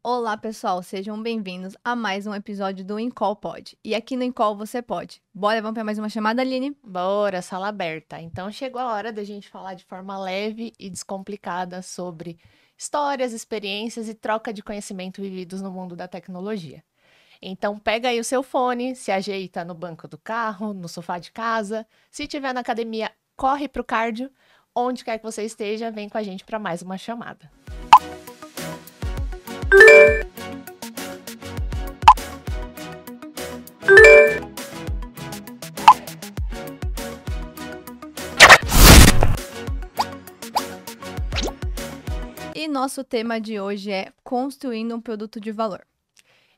Olá, pessoal, sejam bem-vindos a mais um episódio do Incol Pod. E aqui no Incol você pode. Bora, vamos para mais uma chamada, Aline? Bora, sala aberta. Então chegou a hora da gente falar de forma leve e descomplicada sobre histórias, experiências e troca de conhecimento vividos no mundo da tecnologia. Então pega aí o seu fone, se ajeita no banco do carro, no sofá de casa. Se estiver na academia, corre pro cardio. Onde quer que você esteja, vem com a gente para mais uma chamada. E nosso tema de hoje é construindo um produto de valor.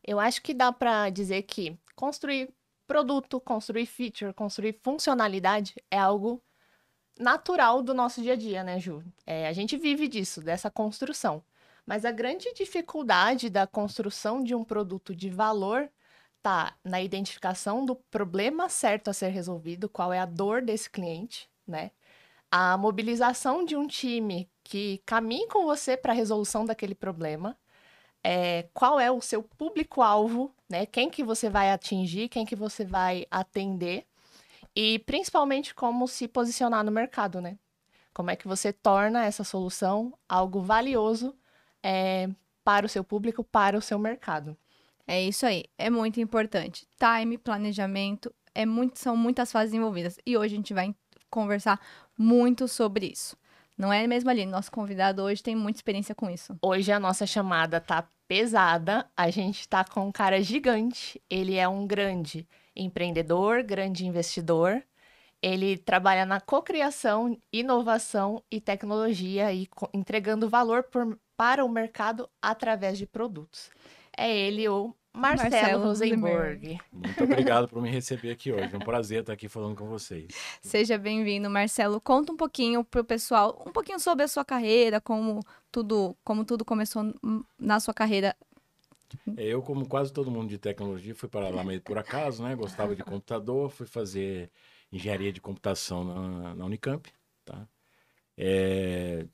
Eu acho que dá para dizer que construir produto, construir feature, construir funcionalidade é algo natural do nosso dia a dia, né, Ju? A gente vive disso, dessa construção. Mas a grande dificuldade da construção de um produto de valor tá na identificação do problema certo a ser resolvido, qual é a dor desse cliente, né? A mobilização de um time que caminhe com você para a resolução daquele problema, qual é o seu público-alvo, né? Quem que você vai atingir, quem que você vai atender e principalmente como se posicionar no mercado, né? Como é que você torna essa solução algo valioso é, para o seu público, para o seu mercado. É isso aí, é muito importante. Time, planejamento, são muitas fases envolvidas. E hoje a gente vai conversar muito sobre isso. Não é mesmo, Aline? Nosso convidado hoje tem muita experiência com isso. Hoje a nossa chamada tá pesada, a gente tá com um cara gigante, ele é um grande empreendedor, grande investidor, ele trabalha na cocriação, inovação e tecnologia e entregando valor para o mercado através de produtos. É ele, o Marcelo Marcelo Rosenberg. Rosenberg. Muito obrigado por me receber aqui hoje. É um prazer estar aqui falando com vocês. Seja bem-vindo, Marcelo. Conta um pouquinho pro pessoal, um pouquinho sobre a sua carreira, como tudo começou na sua carreira. Eu, como quase todo mundo de tecnologia, fui para lá meio por acaso, né? Gostava de computador, fui fazer engenharia de computação na Unicamp, tá?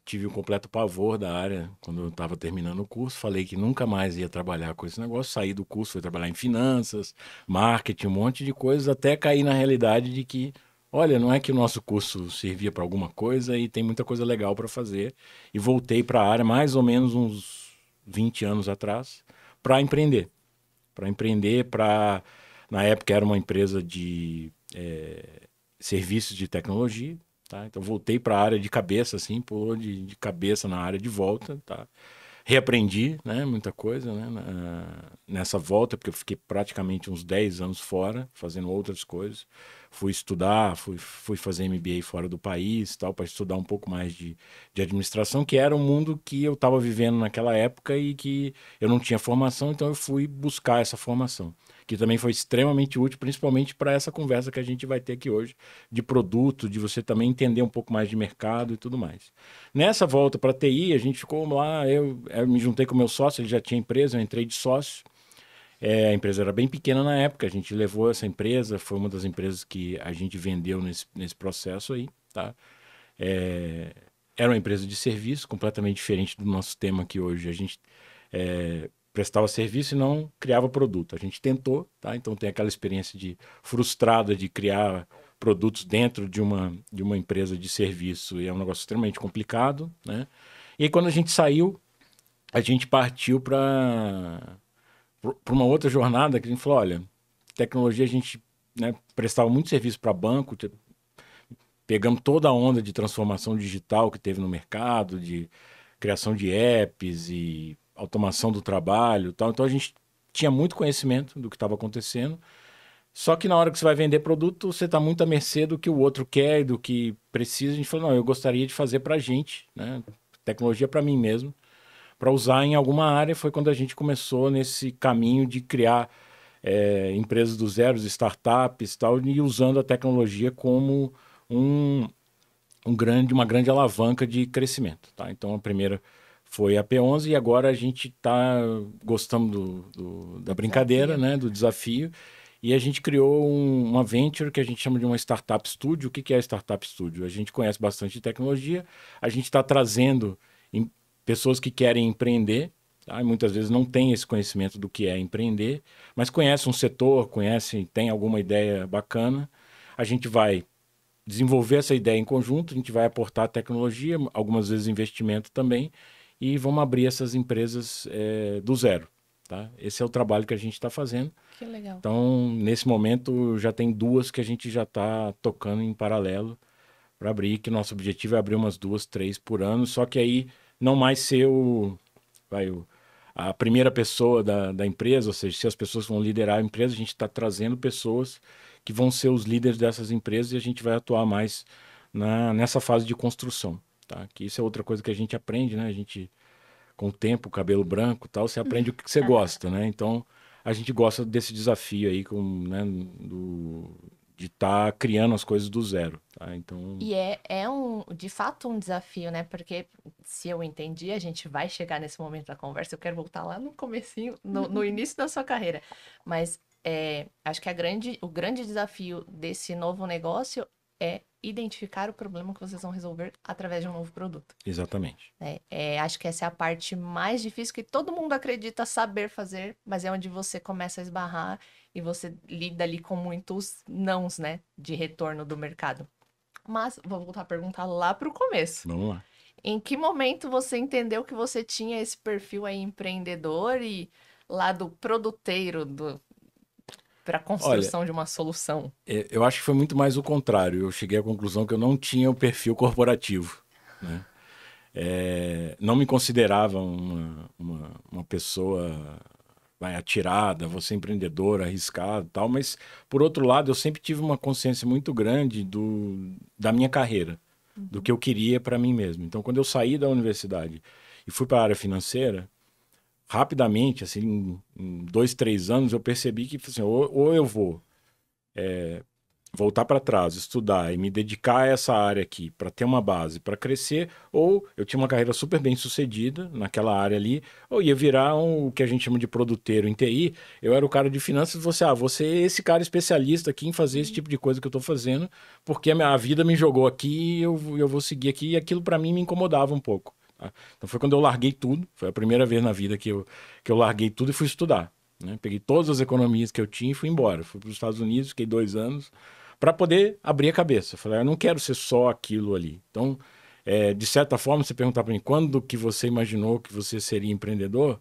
Tive um completo pavor da área quando eu estava terminando o curso. Falei que nunca mais ia trabalhar com esse negócio. Saí do curso, fui trabalhar em finanças, marketing, um monte de coisas, até cair na realidade de que, olha, não é que o nosso curso servia para alguma coisa e tem muita coisa legal para fazer. E voltei para a área mais ou menos uns 20 anos atrás para empreender. Para empreender, na época era uma empresa de serviços de tecnologia, tá? Então voltei para a área de cabeça, assim, pulou de cabeça na área de volta, tá? Reaprendi, né, muita coisa, né, nessa volta, porque eu fiquei praticamente uns 10 anos fora, fazendo outras coisas. Fui estudar, fui fazer MBA fora do país, tal, para estudar um pouco mais de administração, que era um mundo que eu estava vivendo naquela época e que eu não tinha formação, então eu fui buscar essa formação, que também foi extremamente útil, principalmente para essa conversa que a gente vai ter aqui hoje, de produto, de você também entender um pouco mais de mercado e tudo mais. Nessa volta para a TI, a gente ficou lá, eu me juntei com o meu sócio, ele já tinha empresa, eu entrei de sócio. A empresa era bem pequena na época, a gente levou essa empresa, foi uma das empresas que a gente vendeu nesse processo aí, tá? Era uma empresa de serviço, completamente diferente do nosso tema aqui hoje. A gente prestava serviço e não criava produto. A gente tentou, tá? Então tem aquela experiência frustrada de criar produtos dentro de uma empresa de serviço e é um negócio extremamente complicado, né? E aí, quando a gente saiu, a gente partiu para uma outra jornada que a gente falou, olha, tecnologia a gente, né, prestava muito serviço para banco, pegamos toda a onda de transformação digital que teve no mercado, de criação de apps e automação do trabalho e tal. Então a gente tinha muito conhecimento do que estava acontecendo. Só que na hora que você vai vender produto, você está muito à mercê do que o outro quer, do que precisa. A gente falou, não, eu gostaria de fazer para a gente, né? Tecnologia para mim mesmo, para usar em alguma área. Foi quando a gente começou nesse caminho de criar empresas do zero, startups e tal, e usando a tecnologia como um, uma grande alavanca de crescimento. Tá? Então a primeira foi a P11 e agora a gente está gostando da brincadeira, Desafio. né, do desafio. E a gente criou uma venture que a gente chama de uma Startup Studio. O que é a Startup Studio? A gente conhece bastante de tecnologia, a gente está trazendo pessoas que querem empreender tá? E muitas vezes não tem esse conhecimento do que é empreender, mas conhece um setor, tem alguma ideia bacana. A gente vai desenvolver essa ideia em conjunto, a gente vai aportar tecnologia, algumas vezes investimento também, e vamos abrir essas empresas do zero. Tá? Esse é o trabalho que a gente está fazendo. Que legal. Então, nesse momento, já tem 2 que a gente já está tocando em paralelo para abrir, que nosso objetivo é abrir umas 2, 3 por ano, só que aí não mais ser a primeira pessoa da empresa, ou seja, se as pessoas vão liderar a empresa, a gente está trazendo pessoas que vão ser os líderes dessas empresas e a gente vai atuar mais nessa fase de construção. Tá? Que isso é outra coisa que a gente aprende, né? A gente, com o tempo, cabelo branco e tal, você aprende o que você gosta, né? Então, a gente gosta desse desafio aí, né, de estar criando as coisas do zero, tá? Então... E de fato um desafio, né? Porque, se eu entendi, a gente vai chegar nesse momento da conversa, eu quero voltar lá no comecinho, no início da sua carreira. Mas acho que o grande desafio desse novo negócio é identificar o problema que vocês vão resolver através de um novo produto. Exatamente. Acho que essa é a parte mais difícil, que todo mundo acredita saber fazer, mas é onde você começa a esbarrar e você lida ali com muitos nãos, né, de retorno do mercado. Mas vou voltar a perguntar lá para o começo. Vamos lá. Em que momento você entendeu que você tinha esse perfil aí empreendedor e lado produteiro para a construção de uma solução? Eu acho que foi muito mais o contrário. Eu cheguei à conclusão que eu não tinha o perfil corporativo, né? Não me considerava uma pessoa atirada, você empreendedora, arriscada e tal, mas, por outro lado, eu sempre tive uma consciência muito grande da minha carreira, do que eu queria para mim mesmo. Então, quando eu saí da universidade e fui para a área financeira, rapidamente, assim, em 2, 3 anos, eu percebi que assim, ou eu vou voltar para trás, estudar e me dedicar a essa área aqui para ter uma base, para crescer, ou eu tinha uma carreira super bem sucedida naquela área ali, ou ia virar o que a gente chama de produteiro em TI. Eu era o cara de finanças, você é esse cara especialista aqui em fazer esse tipo de coisa que eu estou fazendo, porque a vida me jogou aqui e eu vou seguir aqui, e aquilo para mim me incomodava um pouco. Tá? Então foi quando eu larguei tudo, foi a primeira vez na vida que eu larguei tudo e fui estudar. Né? Peguei todas as economias que eu tinha e fui embora. Fui para os Estados Unidos, fiquei 2 anos, para poder abrir a cabeça. Eu falei, eu não quero ser só aquilo ali. Então, de certa forma, você perguntar para mim, quando que você imaginou que você seria empreendedor?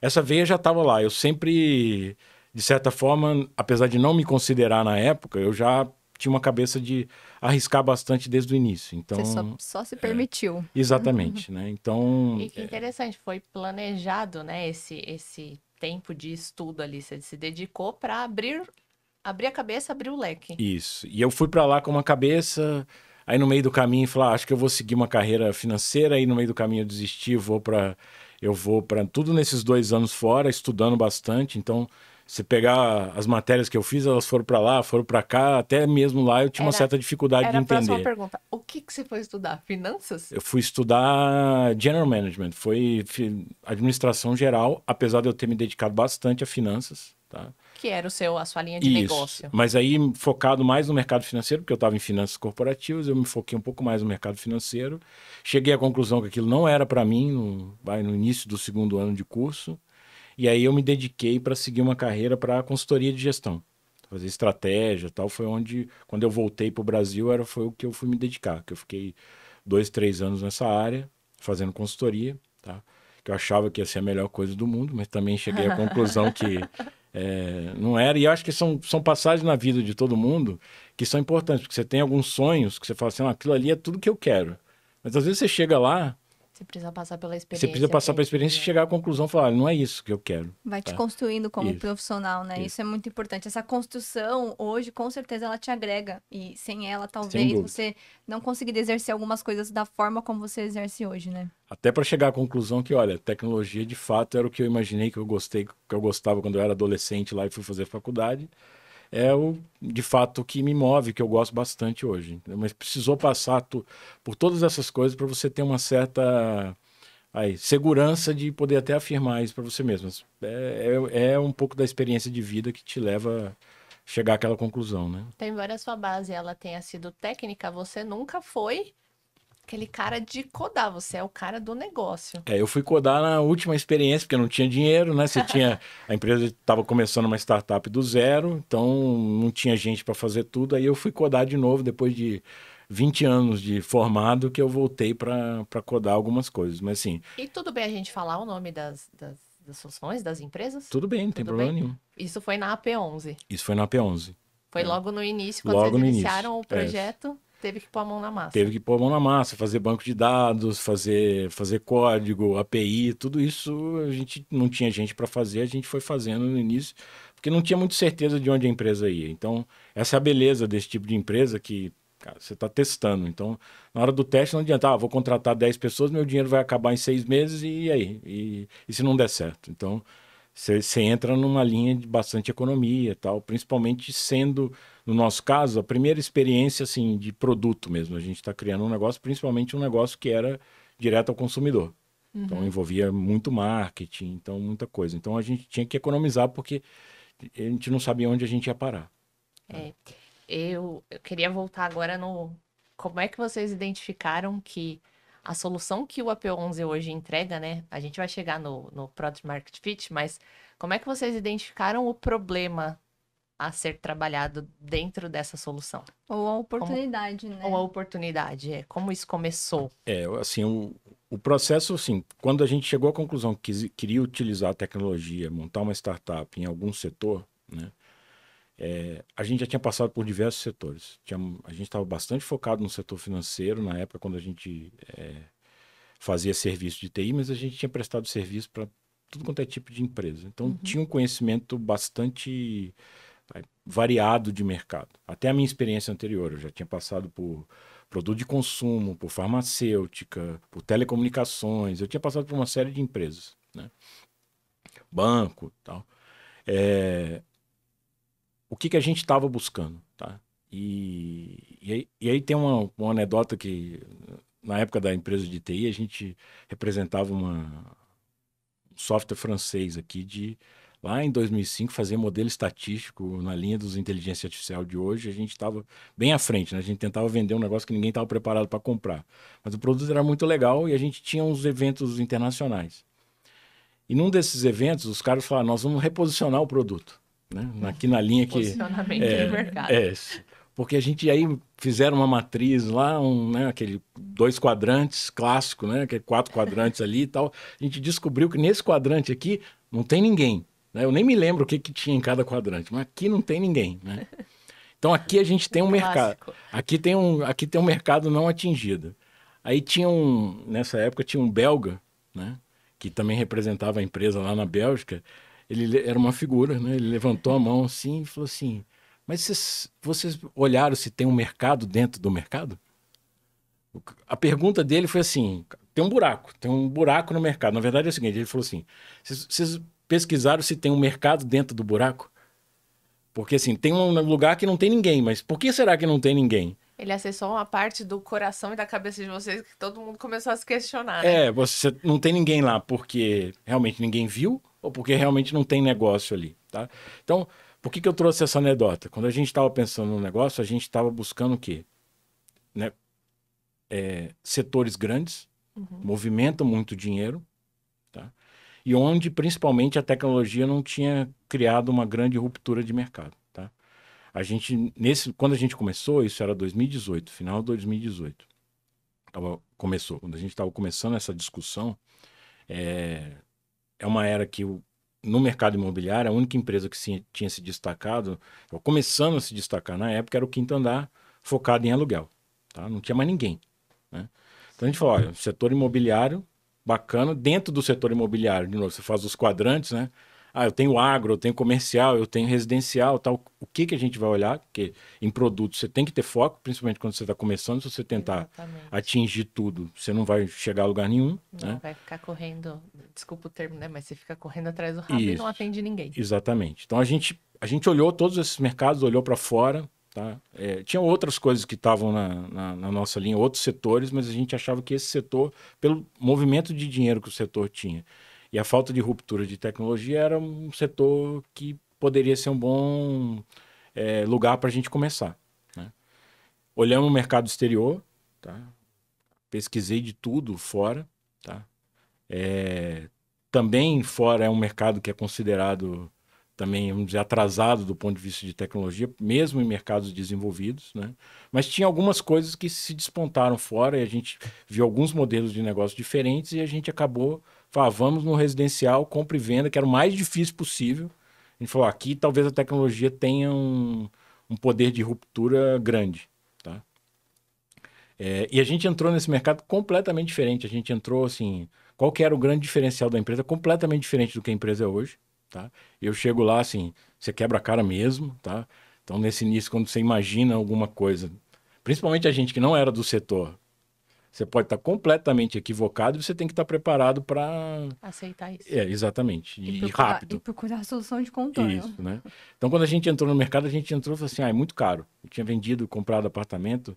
Essa veia já estava lá. Eu sempre, de certa forma, apesar de não me considerar na época, eu já tinha uma cabeça de arriscar bastante desde o início. Então, você só se permitiu. Exatamente, né? Então... E que interessante, foi planejado, né, esse tempo de estudo ali. Você se dedicou para abrir a cabeça, abrir o leque. Isso. E eu fui para lá com uma cabeça, aí no meio do caminho falei, acho que eu vou seguir uma carreira financeira, aí no meio do caminho eu desisti, eu vou para tudo nesses 2 anos fora, estudando bastante. Então, se pegar as matérias que eu fiz, elas foram para lá, foram para cá, até mesmo lá eu tinha uma certa dificuldade de entender. Era a próxima pergunta. O que você foi estudar? Finanças? Eu fui estudar General Management, foi administração geral, apesar de eu ter me dedicado bastante a finanças, tá? Que era a sua linha de negócio. Mas aí focado mais no mercado financeiro, porque eu estava em finanças corporativas, eu me foquei um pouco mais no mercado financeiro. Cheguei à conclusão que aquilo não era para mim no início do 2º ano de curso. E aí eu me dediquei para seguir uma carreira para consultoria de gestão. Fazer estratégia e tal. Foi onde, quando eu voltei para o Brasil, foi o que eu fui me dedicar. Que eu fiquei 2, 3 anos nessa área, fazendo consultoria, tá? Que eu achava que ia ser a melhor coisa do mundo, mas também cheguei à conclusão que não era. E eu acho que são passagens na vida de todo mundo que são importantes, porque você tem alguns sonhos que você fala assim, aquilo ali é tudo que eu quero. Mas às vezes você chega lá, você precisa passar pela experiência. Você precisa passar pela experiência e chegar à conclusão e falar, não é isso que eu quero. Vai te construindo como profissional, né? Isso é muito importante. Essa construção, hoje, com certeza, ela te agrega. E sem ela, talvez, você não conseguiria exercer algumas coisas da forma como você exerce hoje, né? Até para chegar à conclusão que, olha, tecnologia, de fato, era o que eu imaginei que eu gostava quando eu era adolescente lá e fui fazer faculdade. De fato, o que me move, que eu gosto bastante hoje. Mas precisou passar por todas essas coisas para você ter uma certa segurança de poder até afirmar isso para você mesmo. É um pouco da experiência de vida que te leva a chegar àquela conclusão, né? Então, embora a sua base ela tenha sido técnica, você nunca foi aquele cara de codar, você é o cara do negócio. Eu fui codar na última experiência, porque eu não tinha dinheiro, né? A empresa estava começando uma startup do zero, então não tinha gente para fazer tudo. Aí eu fui codar de novo, depois de 20 anos de formado, que eu voltei para codar algumas coisas. Mas assim, E tudo bem a gente falar o nome das soluções, das empresas? tudo bem, não tem Tudo problema bem? nenhum. Isso foi na AP11. Isso foi na P11. Foi É. logo no início, quando Logo vocês no iniciaram início. o projeto, teve que pôr a mão na massa. Teve que pôr a mão na massa, fazer banco de dados, fazer código, API, tudo isso a gente não tinha gente para fazer, a gente foi fazendo no início, porque não tinha muita certeza de onde a empresa ia. Então, essa é a beleza desse tipo de empresa que, cara, você está testando. Então, na hora do teste não adianta, vou contratar 10 pessoas, meu dinheiro vai acabar em 6 meses e aí? E se não der certo? Então, você entra numa linha de bastante economia e tal, principalmente sendo, no nosso caso, a primeira experiência assim, de produto mesmo. A gente está criando um negócio, principalmente um negócio que era direto ao consumidor. Então envolvia muito marketing, então muita coisa. Então a gente tinha que economizar porque a gente não sabia onde a gente ia parar. É, eu queria voltar agora no... Como é que vocês identificaram que a solução que o AP11 hoje entrega, né? A gente vai chegar no Product Market Fit, mas como é que vocês identificaram o problema a ser trabalhado dentro dessa solução? Ou a oportunidade, né? Ou a oportunidade? Como isso começou? Assim, o processo, assim, quando a gente chegou à conclusão que queria utilizar a tecnologia, montar uma startup em algum setor, né? A gente já tinha passado por diversos setores. A gente estava bastante focado no setor financeiro na época, quando a gente fazia serviço de TI, mas a gente tinha prestado serviço para tudo quanto é tipo de empresa. Então, tinha um conhecimento bastante variado de mercado. Até a minha experiência anterior, eu já tinha passado por produto de consumo, por farmacêutica, por telecomunicações, eu tinha passado por uma série de empresas, né? Banco e tal. O que a gente estava buscando, tá? E aí tem uma anedota que, na época da empresa de TI, a gente representava um software francês aqui lá em 2005, fazer modelo estatístico na linha dos inteligência artificial de hoje. A gente estava bem à frente, né? A gente tentava vender um negócio que ninguém estava preparado para comprar. Mas o produto era muito legal e a gente tinha uns eventos internacionais. E num desses eventos, os caras falaram, nós vamos reposicionar o produto, né? Aqui na linha que... Posicionamento de mercado. Porque a gente aí fizeram uma matriz lá, né, aquele 2 quadrantes clássico, né, aquele 4 quadrantes ali e tal. A gente descobriu que nesse quadrante aqui não tem ninguém, né? Eu nem me lembro o que tinha em cada quadrante, mas aqui não tem ninguém, né? Então aqui a gente tem um mercado. Aqui tem um mercado não atingido. Aí nessa época tinha um belga, né, que também representava a empresa lá na Bélgica. Ele era uma figura, né? Ele levantou a mão assim e falou assim: mas vocês olharam se tem um mercado dentro do mercado? A pergunta dele foi assim: tem um buraco no mercado. Na verdade é o seguinte, ele falou assim: vocês pesquisaram se tem um mercado dentro do buraco? Porque assim, tem um lugar que não tem ninguém, mas por que será que não tem ninguém? Ele acessou uma parte do coração e da cabeça de vocês que todo mundo começou a se questionar, né? Você não tem ninguém lá porque realmente ninguém viu ou porque realmente não tem negócio ali, tá? Então, por que eu trouxe essa anedota? Quando a gente estava pensando no negócio, a gente estava buscando o quê? Né? Setores grandes, movimentam muito dinheiro, tá? E onde principalmente a tecnologia não tinha criado uma grande ruptura de mercado, tá? Quando a gente começou, isso era 2018, final de 2018. Quando a gente estava começando essa discussão, é uma era que no mercado imobiliário, a única empresa que tinha se destacado, ou começando a se destacar na época, era o Quinto Andar, focado em aluguel, tá? Não tinha mais ninguém, né? Então a gente falou, olha, setor imobiliário, bacana. Dentro do setor imobiliário, de novo, você faz os quadrantes, né? Eu tenho agro, eu tenho comercial, eu tenho residencial, tal. O que a gente vai olhar? Porque em produtos você tem que ter foco, principalmente quando você está começando. Se você tentar atingir tudo, você não vai chegar a lugar nenhum. Não, né? vai ficar correndo, desculpa o termo, né? Mas você fica correndo atrás do rabo e não atende ninguém. Exatamente. Então a gente olhou todos esses mercados, olhou para fora. Tá? Tinha outras coisas que estavam na nossa linha, outros setores, mas a gente achava que esse setor, pelo movimento de dinheiro que o setor tinha e a falta de ruptura de tecnologia, era um setor que poderia ser um bom lugar para a gente começar. Né? Olhamos o mercado exterior, tá? pesquisei de tudo fora, tá? Também fora é um mercado que é considerado também, vamos dizer, atrasado do ponto de vista de tecnologia, mesmo em mercados desenvolvidos, né? Mas tinha algumas coisas que se despontaram fora e a gente viu alguns modelos de negócio diferentes e a gente acabou, vamos no residencial, compra e venda, que era o mais difícil possível. A gente falou, aqui talvez a tecnologia tenha um poder de ruptura grande, tá? E a gente entrou nesse mercado completamente diferente. A gente entrou assim, qual que era o grande diferencial da empresa? Completamente diferente do que a empresa é hoje, tá? Eu chego lá assim, você quebra a cara mesmo, tá? Então nesse início, quando você imagina alguma coisa, principalmente a gente que não era do setor, você pode estar completamente equivocado e você tem que estar preparado para... Aceitar isso. Exatamente. E E rápido. E procurar a solução de contorno. Isso, né? Então, quando a gente entrou no mercado, a gente entrou e falou assim, é muito caro. Eu tinha vendido, comprado apartamento.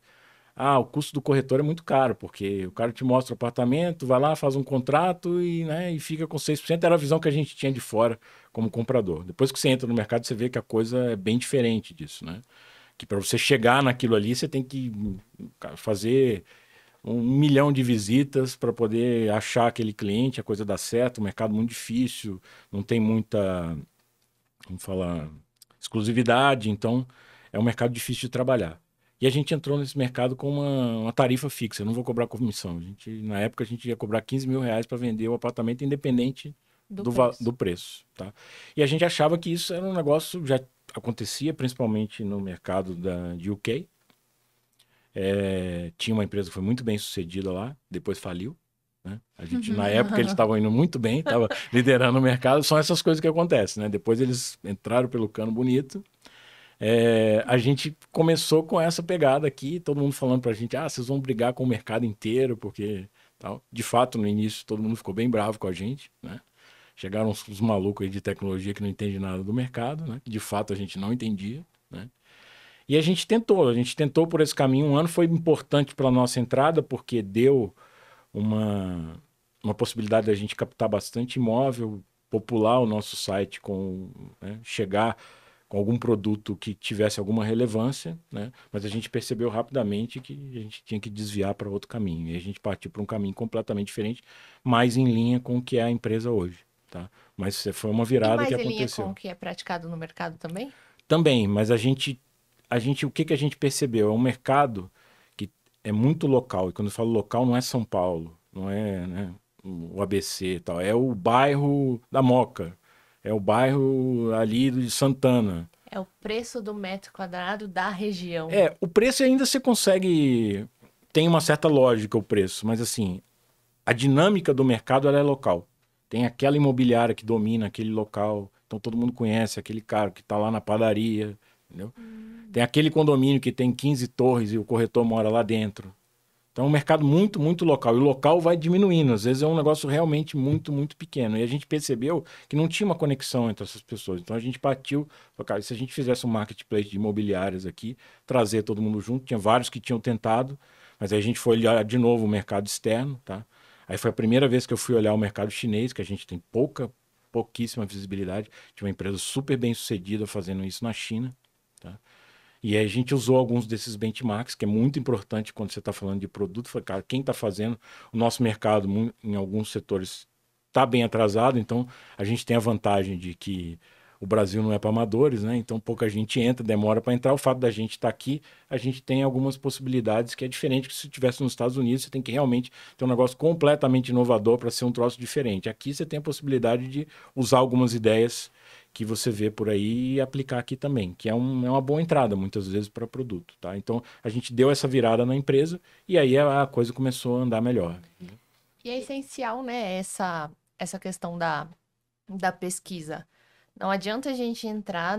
O custo do corretor é muito caro, porque o cara te mostra o apartamento, vai lá, faz um contrato e, né, e fica com 6%. Era a visão que a gente tinha de fora como comprador. Depois que você entra no mercado, você vê que a coisa é bem diferente disso, né? Que para você chegar naquilo ali, você tem que fazer 1 milhão de visitas para poder achar aquele cliente, a coisa dá certo, o mercado muito difícil, não tem muita, vamos falar, exclusividade, então é um mercado difícil de trabalhar. E a gente entrou nesse mercado com uma tarifa fixa, eu não vou cobrar comissão. Na época a gente ia cobrar R$ 15.000 para vender o apartamento independente do preço. Tá? E a gente achava que isso era um negócio, já acontecia principalmente no mercado de UK. Tinha uma empresa que foi muito bem sucedida lá, depois faliu. Né? A gente, na época eles estavam indo muito bem, estavam liderando o mercado, são essas coisas que acontecem. Né? Depois eles entraram pelo cano bonito. A gente começou com essa pegada aqui, todo mundo falando pra gente, vocês vão brigar com o mercado inteiro, porque tal. De fato, no início, todo mundo ficou bem bravo com a gente, né? Chegaram uns malucos aí de tecnologia que não entendem nada do mercado, né? De fato, a gente não entendia, né? E a gente tentou por esse caminho. Um ano foi importante para a nossa entrada, porque deu uma possibilidade da gente captar bastante imóvel, popular o nosso site, né? Chegar com algum produto que tivesse alguma relevância, né? Mas a gente percebeu rapidamente que a gente tinha que desviar para outro caminho. E a gente partiu para um caminho completamente diferente, mais em linha com o que é a empresa hoje, tá? Mas foi uma virada que aconteceu. E mais em linha com o que é praticado no mercado também? Também, mas o que a gente percebeu? É um mercado que é muito local. E quando eu falo local, não é São Paulo, não é, né, o ABC e tal. É o bairro da Moca. É o bairro ali de Santana. É o preço do metro quadrado da região. O preço ainda você consegue... Tem uma certa lógica o preço, mas assim, a dinâmica do mercado ela é local. Tem aquela imobiliária que domina aquele local, então todo mundo conhece aquele cara que está lá na padaria, entendeu? Tem aquele condomínio que tem 15 torres e o corretor mora lá dentro. Então é um mercado muito, muito local. E o local vai diminuindo. Às vezes é um negócio realmente muito, muito pequeno. E a gente percebeu que não tinha uma conexão entre essas pessoas. Então a gente partiu, falou, cara, se a gente fizesse um marketplace de imobiliárias aqui, trazer todo mundo junto, tinha vários que tinham tentado, mas aí a gente foi olhar de novo o mercado externo, tá? Aí foi a primeira vez que eu fui olhar o mercado chinês, que a gente tem pouquíssima visibilidade. Tinha uma empresa super bem sucedida fazendo isso na China, tá? E aí a gente usou alguns desses benchmarks, que é muito importante quando você está falando de produto. Falei, cara, quem está fazendo? O nosso mercado, em alguns setores, está bem atrasado, então a gente tem a vantagem de que o Brasil não é para amadores, né? Então pouca gente entra, demora para entrar. O fato da gente estar aqui, a gente tem algumas possibilidades que é diferente que se estivesse nos Estados Unidos, você tem que realmente ter um negócio completamente inovador para ser um troço diferente. Aqui você tem a possibilidade de usar algumas ideias que você vê por aí e aplicar aqui também, que é uma boa entrada, muitas vezes, para produto, tá? Então, a gente deu essa virada na empresa e aí a coisa começou a andar melhor. E é essencial, né, essa questão da pesquisa. Não adianta a gente entrar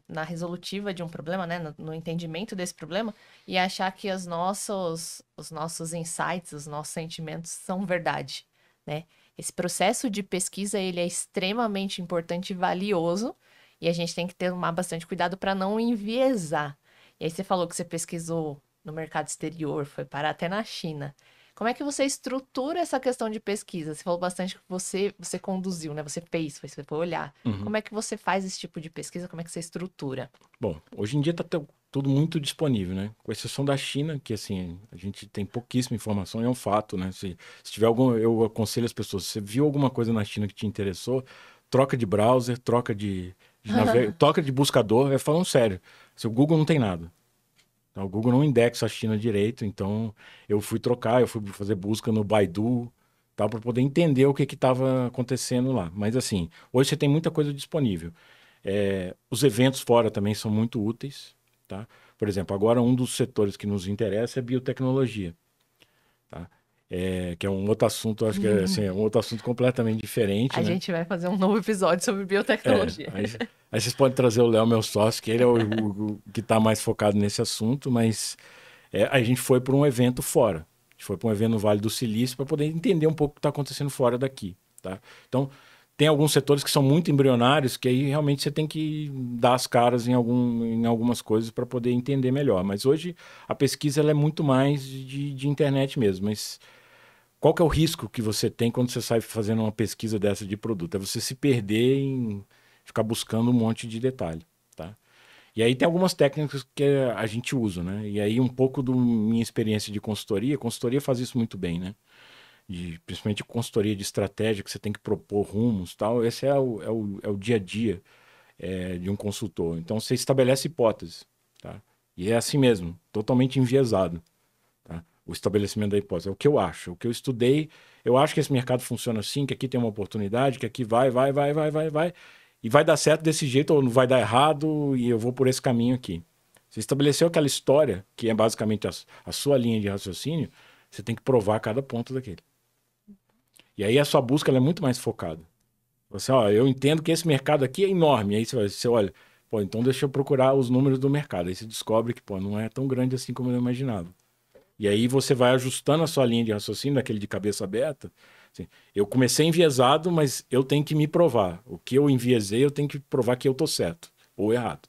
na resolutiva de um problema, né, no entendimento desse problema e achar que os nossos insights, os nossos sentimentos são verdade, né? Esse processo de pesquisa, ele é extremamente importante e valioso, e a gente tem que tomar bastante cuidado para não enviesar. E aí você falou que você pesquisou no mercado exterior, foi parar até na China. Como é que você estrutura essa questão de pesquisa? Você falou bastante que você conduziu, né? Você fez, você foi olhar. Como é que você faz esse tipo de pesquisa? Como é que você estrutura? Bom, hoje em dia está tudo muito disponível, né? Com exceção da China, que assim, a gente tem pouquíssima informação, é um fato, né? Se tiver algum, eu aconselho as pessoas, se você viu alguma coisa na China que te interessou, troca de browser, troca de buscador, falando sério. Se o Google não tem nada. Tá? O Google não indexa a China direito, então eu fui fazer busca no Baidu, tal, para poder entender o que estava acontecendo lá. Mas assim, hoje você tem muita coisa disponível. Os eventos fora também são muito úteis, tá? Por exemplo, agora um dos setores que nos interessa é biotecnologia, tá? Que é um outro assunto, acho que assim, é um outro assunto completamente diferente, A né? gente vai fazer um novo episódio sobre biotecnologia. Aí vocês podem trazer o Léo, meu sócio, que ele é o que está mais focado nesse assunto, mas a gente foi para um evento fora. A gente foi para um evento no Vale do Silício para poder entender um pouco o que está acontecendo fora daqui, tá? Então, tem alguns setores que são muito embrionários, que aí realmente você tem que dar as caras em algumas coisas para poder entender melhor. Mas hoje a pesquisa ela é muito mais de internet mesmo. Mas qual que é o risco que você tem quando você sai fazendo uma pesquisa dessa de produto? É você se perder em ficar buscando um monte de detalhe, tá? E aí tem algumas técnicas que a gente usa, né? E aí um pouco da minha experiência de consultoria, consultoria faz isso muito bem, né? Principalmente consultoria de estratégia, que você tem que propor rumos, tal. Esse é o dia a dia de um consultor. Então você estabelece hipóteses, tá? E é assim mesmo, totalmente enviesado, tá? O estabelecimento da hipótese é o que eu acho, o que eu estudei. Eu acho que esse mercado funciona assim, que aqui tem uma oportunidade, que aqui vai, e vai dar certo desse jeito ou não vai dar errado e eu vou por esse caminho aqui. Você estabeleceu aquela história, que é basicamente a sua linha de raciocínio, você tem que provar cada ponto daquele. E aí a sua busca ela é muito mais focada. Você, eu entendo que esse mercado aqui é enorme. Aí você olha, pô, então deixa eu procurar os números do mercado. Aí você descobre que, pô, não é tão grande assim como eu imaginava. E aí você vai ajustando a sua linha de raciocínio, daquele de cabeça aberta. Assim, eu comecei enviesado, mas eu tenho que me provar. O que eu enviesei, eu tenho que provar que eu estou certo ou errado.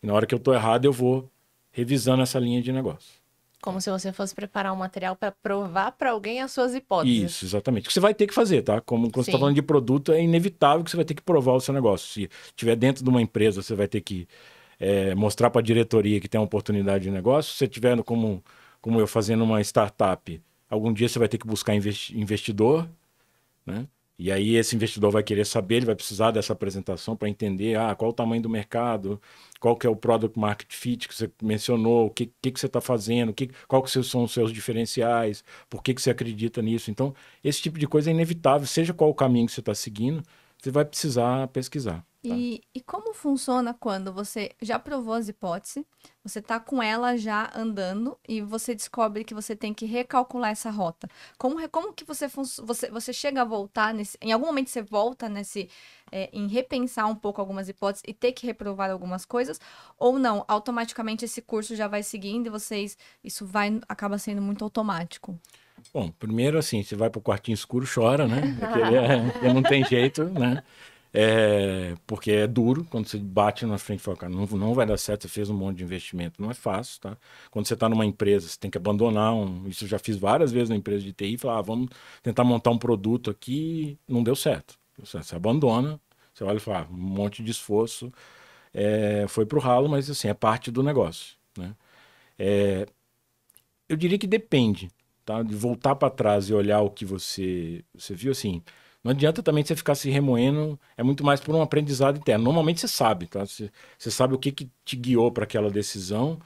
E na hora que eu estou errado, eu vou revisando essa linha de negócio. Como se você fosse preparar um material para provar para alguém as suas hipóteses. Isso, exatamente. O que você vai ter que fazer, tá? Como quando você está Sim. falando de produto, é inevitável que você vai ter que provar o seu negócio. Se estiver dentro de uma empresa, você vai ter que mostrar para a diretoria que tem uma oportunidade de negócio. Se você estiver como eu fazendo uma startup, algum dia você vai ter que buscar investidor, né? E aí esse investidor vai querer saber, ele vai precisar dessa apresentação para entender qual o tamanho do mercado, qual que é o product market fit que você mencionou, o que você está fazendo, qual que são os seus diferenciais, por que você acredita nisso. Então, esse tipo de coisa é inevitável, seja qual o caminho que você está seguindo, você vai precisar pesquisar. Tá? E como funciona quando você já provou as hipóteses, você tá com ela já andando e você descobre que você tem que recalcular essa rota? Como que você chega a voltar em algum momento você volta em repensar um pouco algumas hipóteses e ter que reprovar algumas coisas? Ou não, automaticamente esse curso já vai seguindo e acaba sendo muito automático? Bom, primeiro assim, você vai para o quartinho escuro, chora, né? Porque não tem jeito, né? Porque é duro quando você bate na frente e fala, cara, não vai dar certo, você fez um monte de investimento. Não é fácil, tá? Quando você está numa empresa, você tem que abandonar isso eu já fiz várias vezes na empresa de TI, falar, vamos tentar montar um produto aqui, não deu certo. Você abandona, você olha e fala, um monte de esforço, foi pro ralo, mas assim, é parte do negócio, né? Eu diria que depende, tá? De voltar para trás e olhar o que você viu, assim. Não adianta também você ficar se remoendo, é muito mais por um aprendizado interno. Normalmente você sabe, tá? Você sabe o que te guiou para aquela decisão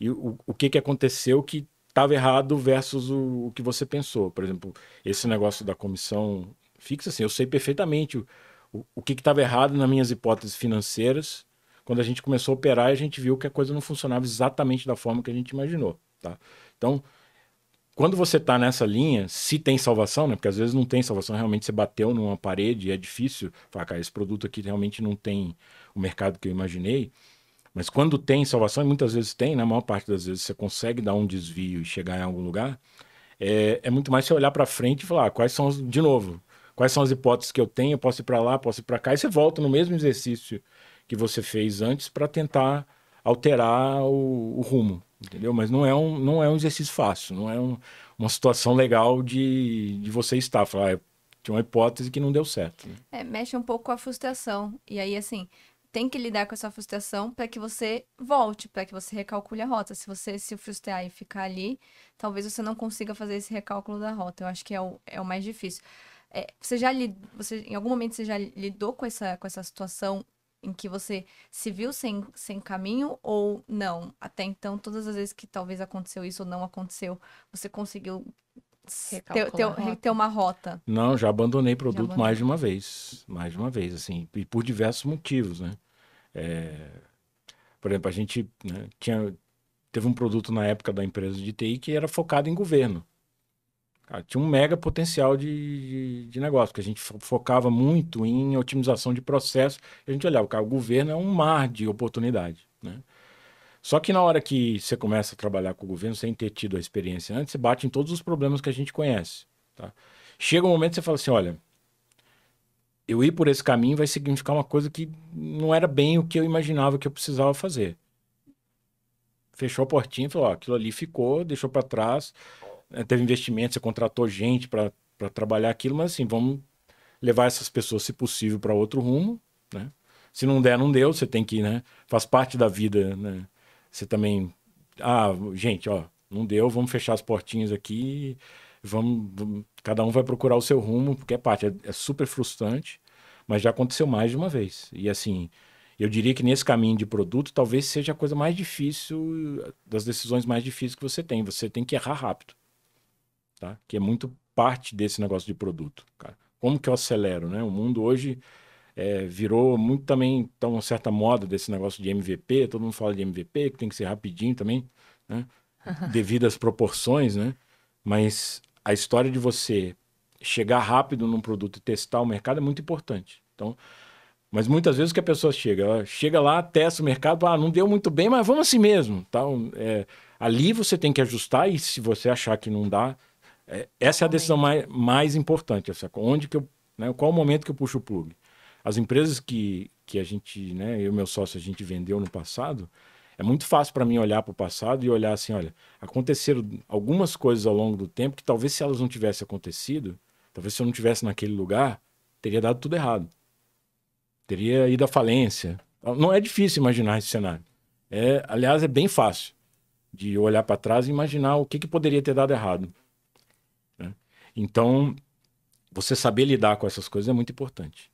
e o que aconteceu que estava errado versus o que você pensou. Por exemplo, esse negócio da comissão fixa, assim, eu sei perfeitamente o que estava errado nas minhas hipóteses financeiras. Quando a gente começou a operar, a gente viu que a coisa não funcionava exatamente da forma que a gente imaginou, tá? Então, quando você está nessa linha, se tem salvação, né? Porque às vezes não tem salvação, realmente você bateu numa parede e é difícil falar, cara, esse produto aqui realmente não tem o mercado que eu imaginei. Mas quando tem salvação, e muitas vezes tem, na maior parte das vezes você consegue dar um desvio e chegar em algum lugar, é muito mais você olhar para frente e falar, de novo, quais são as hipóteses que eu tenho, eu posso ir para lá, posso ir para cá, e você volta no mesmo exercício que você fez antes para tentar alterar o rumo, entendeu? Mas não é um exercício fácil, não é uma situação legal de você estar. Falar, tinha uma hipótese que não deu certo. Né? Mexe um pouco com a frustração. E aí, assim, tem que lidar com essa frustração para que você volte, para que você recalcule a rota. Se você se frustrar e ficar ali, talvez você não consiga fazer esse recálculo da rota. Eu acho que é o mais difícil. Em algum momento você já lidou com essa situação em que você se viu sem caminho ou não? Até então, todas as vezes que talvez aconteceu isso ou não aconteceu, você conseguiu ter uma rota? Não, já abandonei produto mais de uma vez. Mais de uma vez, assim. E por diversos motivos, né? Por exemplo, a gente, né, teve um produto na época da empresa de TI que era focado em governo. Cara, tinha um mega potencial de negócio, que a gente focava muito em otimização de processo. A gente olhava, cara, o governo é um mar de oportunidade, né? Só que na hora que você começa a trabalhar com o governo, sem ter tido a experiência antes, você bate em todos os problemas que a gente conhece, tá? Chega um momento que você fala assim, olha, eu ir por esse caminho vai significar uma coisa que não era bem o que eu imaginava que eu precisava fazer. Fechou a portinha e falou, ó, aquilo ali ficou, deixou para trás, teve investimento, você contratou gente para trabalhar aquilo, mas assim, vamos levar essas pessoas, se possível, para outro rumo, né? Se não der, não deu, você tem que, né? Faz parte da vida, né? Você também, gente, ó, não deu, vamos fechar as portinhas aqui, cada um vai procurar o seu rumo, porque é super frustrante, mas já aconteceu mais de uma vez. E assim, eu diria que nesse caminho de produto, talvez seja a coisa mais difícil, das decisões mais difíceis que você tem. Você tem que errar rápido, tá? Que é muito parte desse negócio de produto, cara. Como que eu acelero, né? O mundo hoje virou muito também, tá uma certa moda desse negócio de MVP, todo mundo fala de MVP, que tem que ser rapidinho também, né? Devido às proporções, né? Mas a história de você chegar rápido num produto e testar o mercado é muito importante. Então, mas muitas vezes que a pessoa ela chega lá, testa o mercado, não deu muito bem, mas vamos assim mesmo. Então, ali você tem que ajustar e se você achar que não dá, essa é a decisão mais importante. Onde que né, qual o momento que eu puxo o plug? As empresas que a gente, né, eu e meu sócio, a gente vendeu no passado, é muito fácil para mim olhar para o passado e olhar assim, olha, aconteceram algumas coisas ao longo do tempo que talvez se elas não tivessem acontecido, talvez se eu não tivesse naquele lugar, teria dado tudo errado. Teria ido à falência. Não é difícil imaginar esse cenário. Aliás, é bem fácil de olhar para trás e imaginar o que poderia ter dado errado. Né? Então, você saber lidar com essas coisas é muito importante.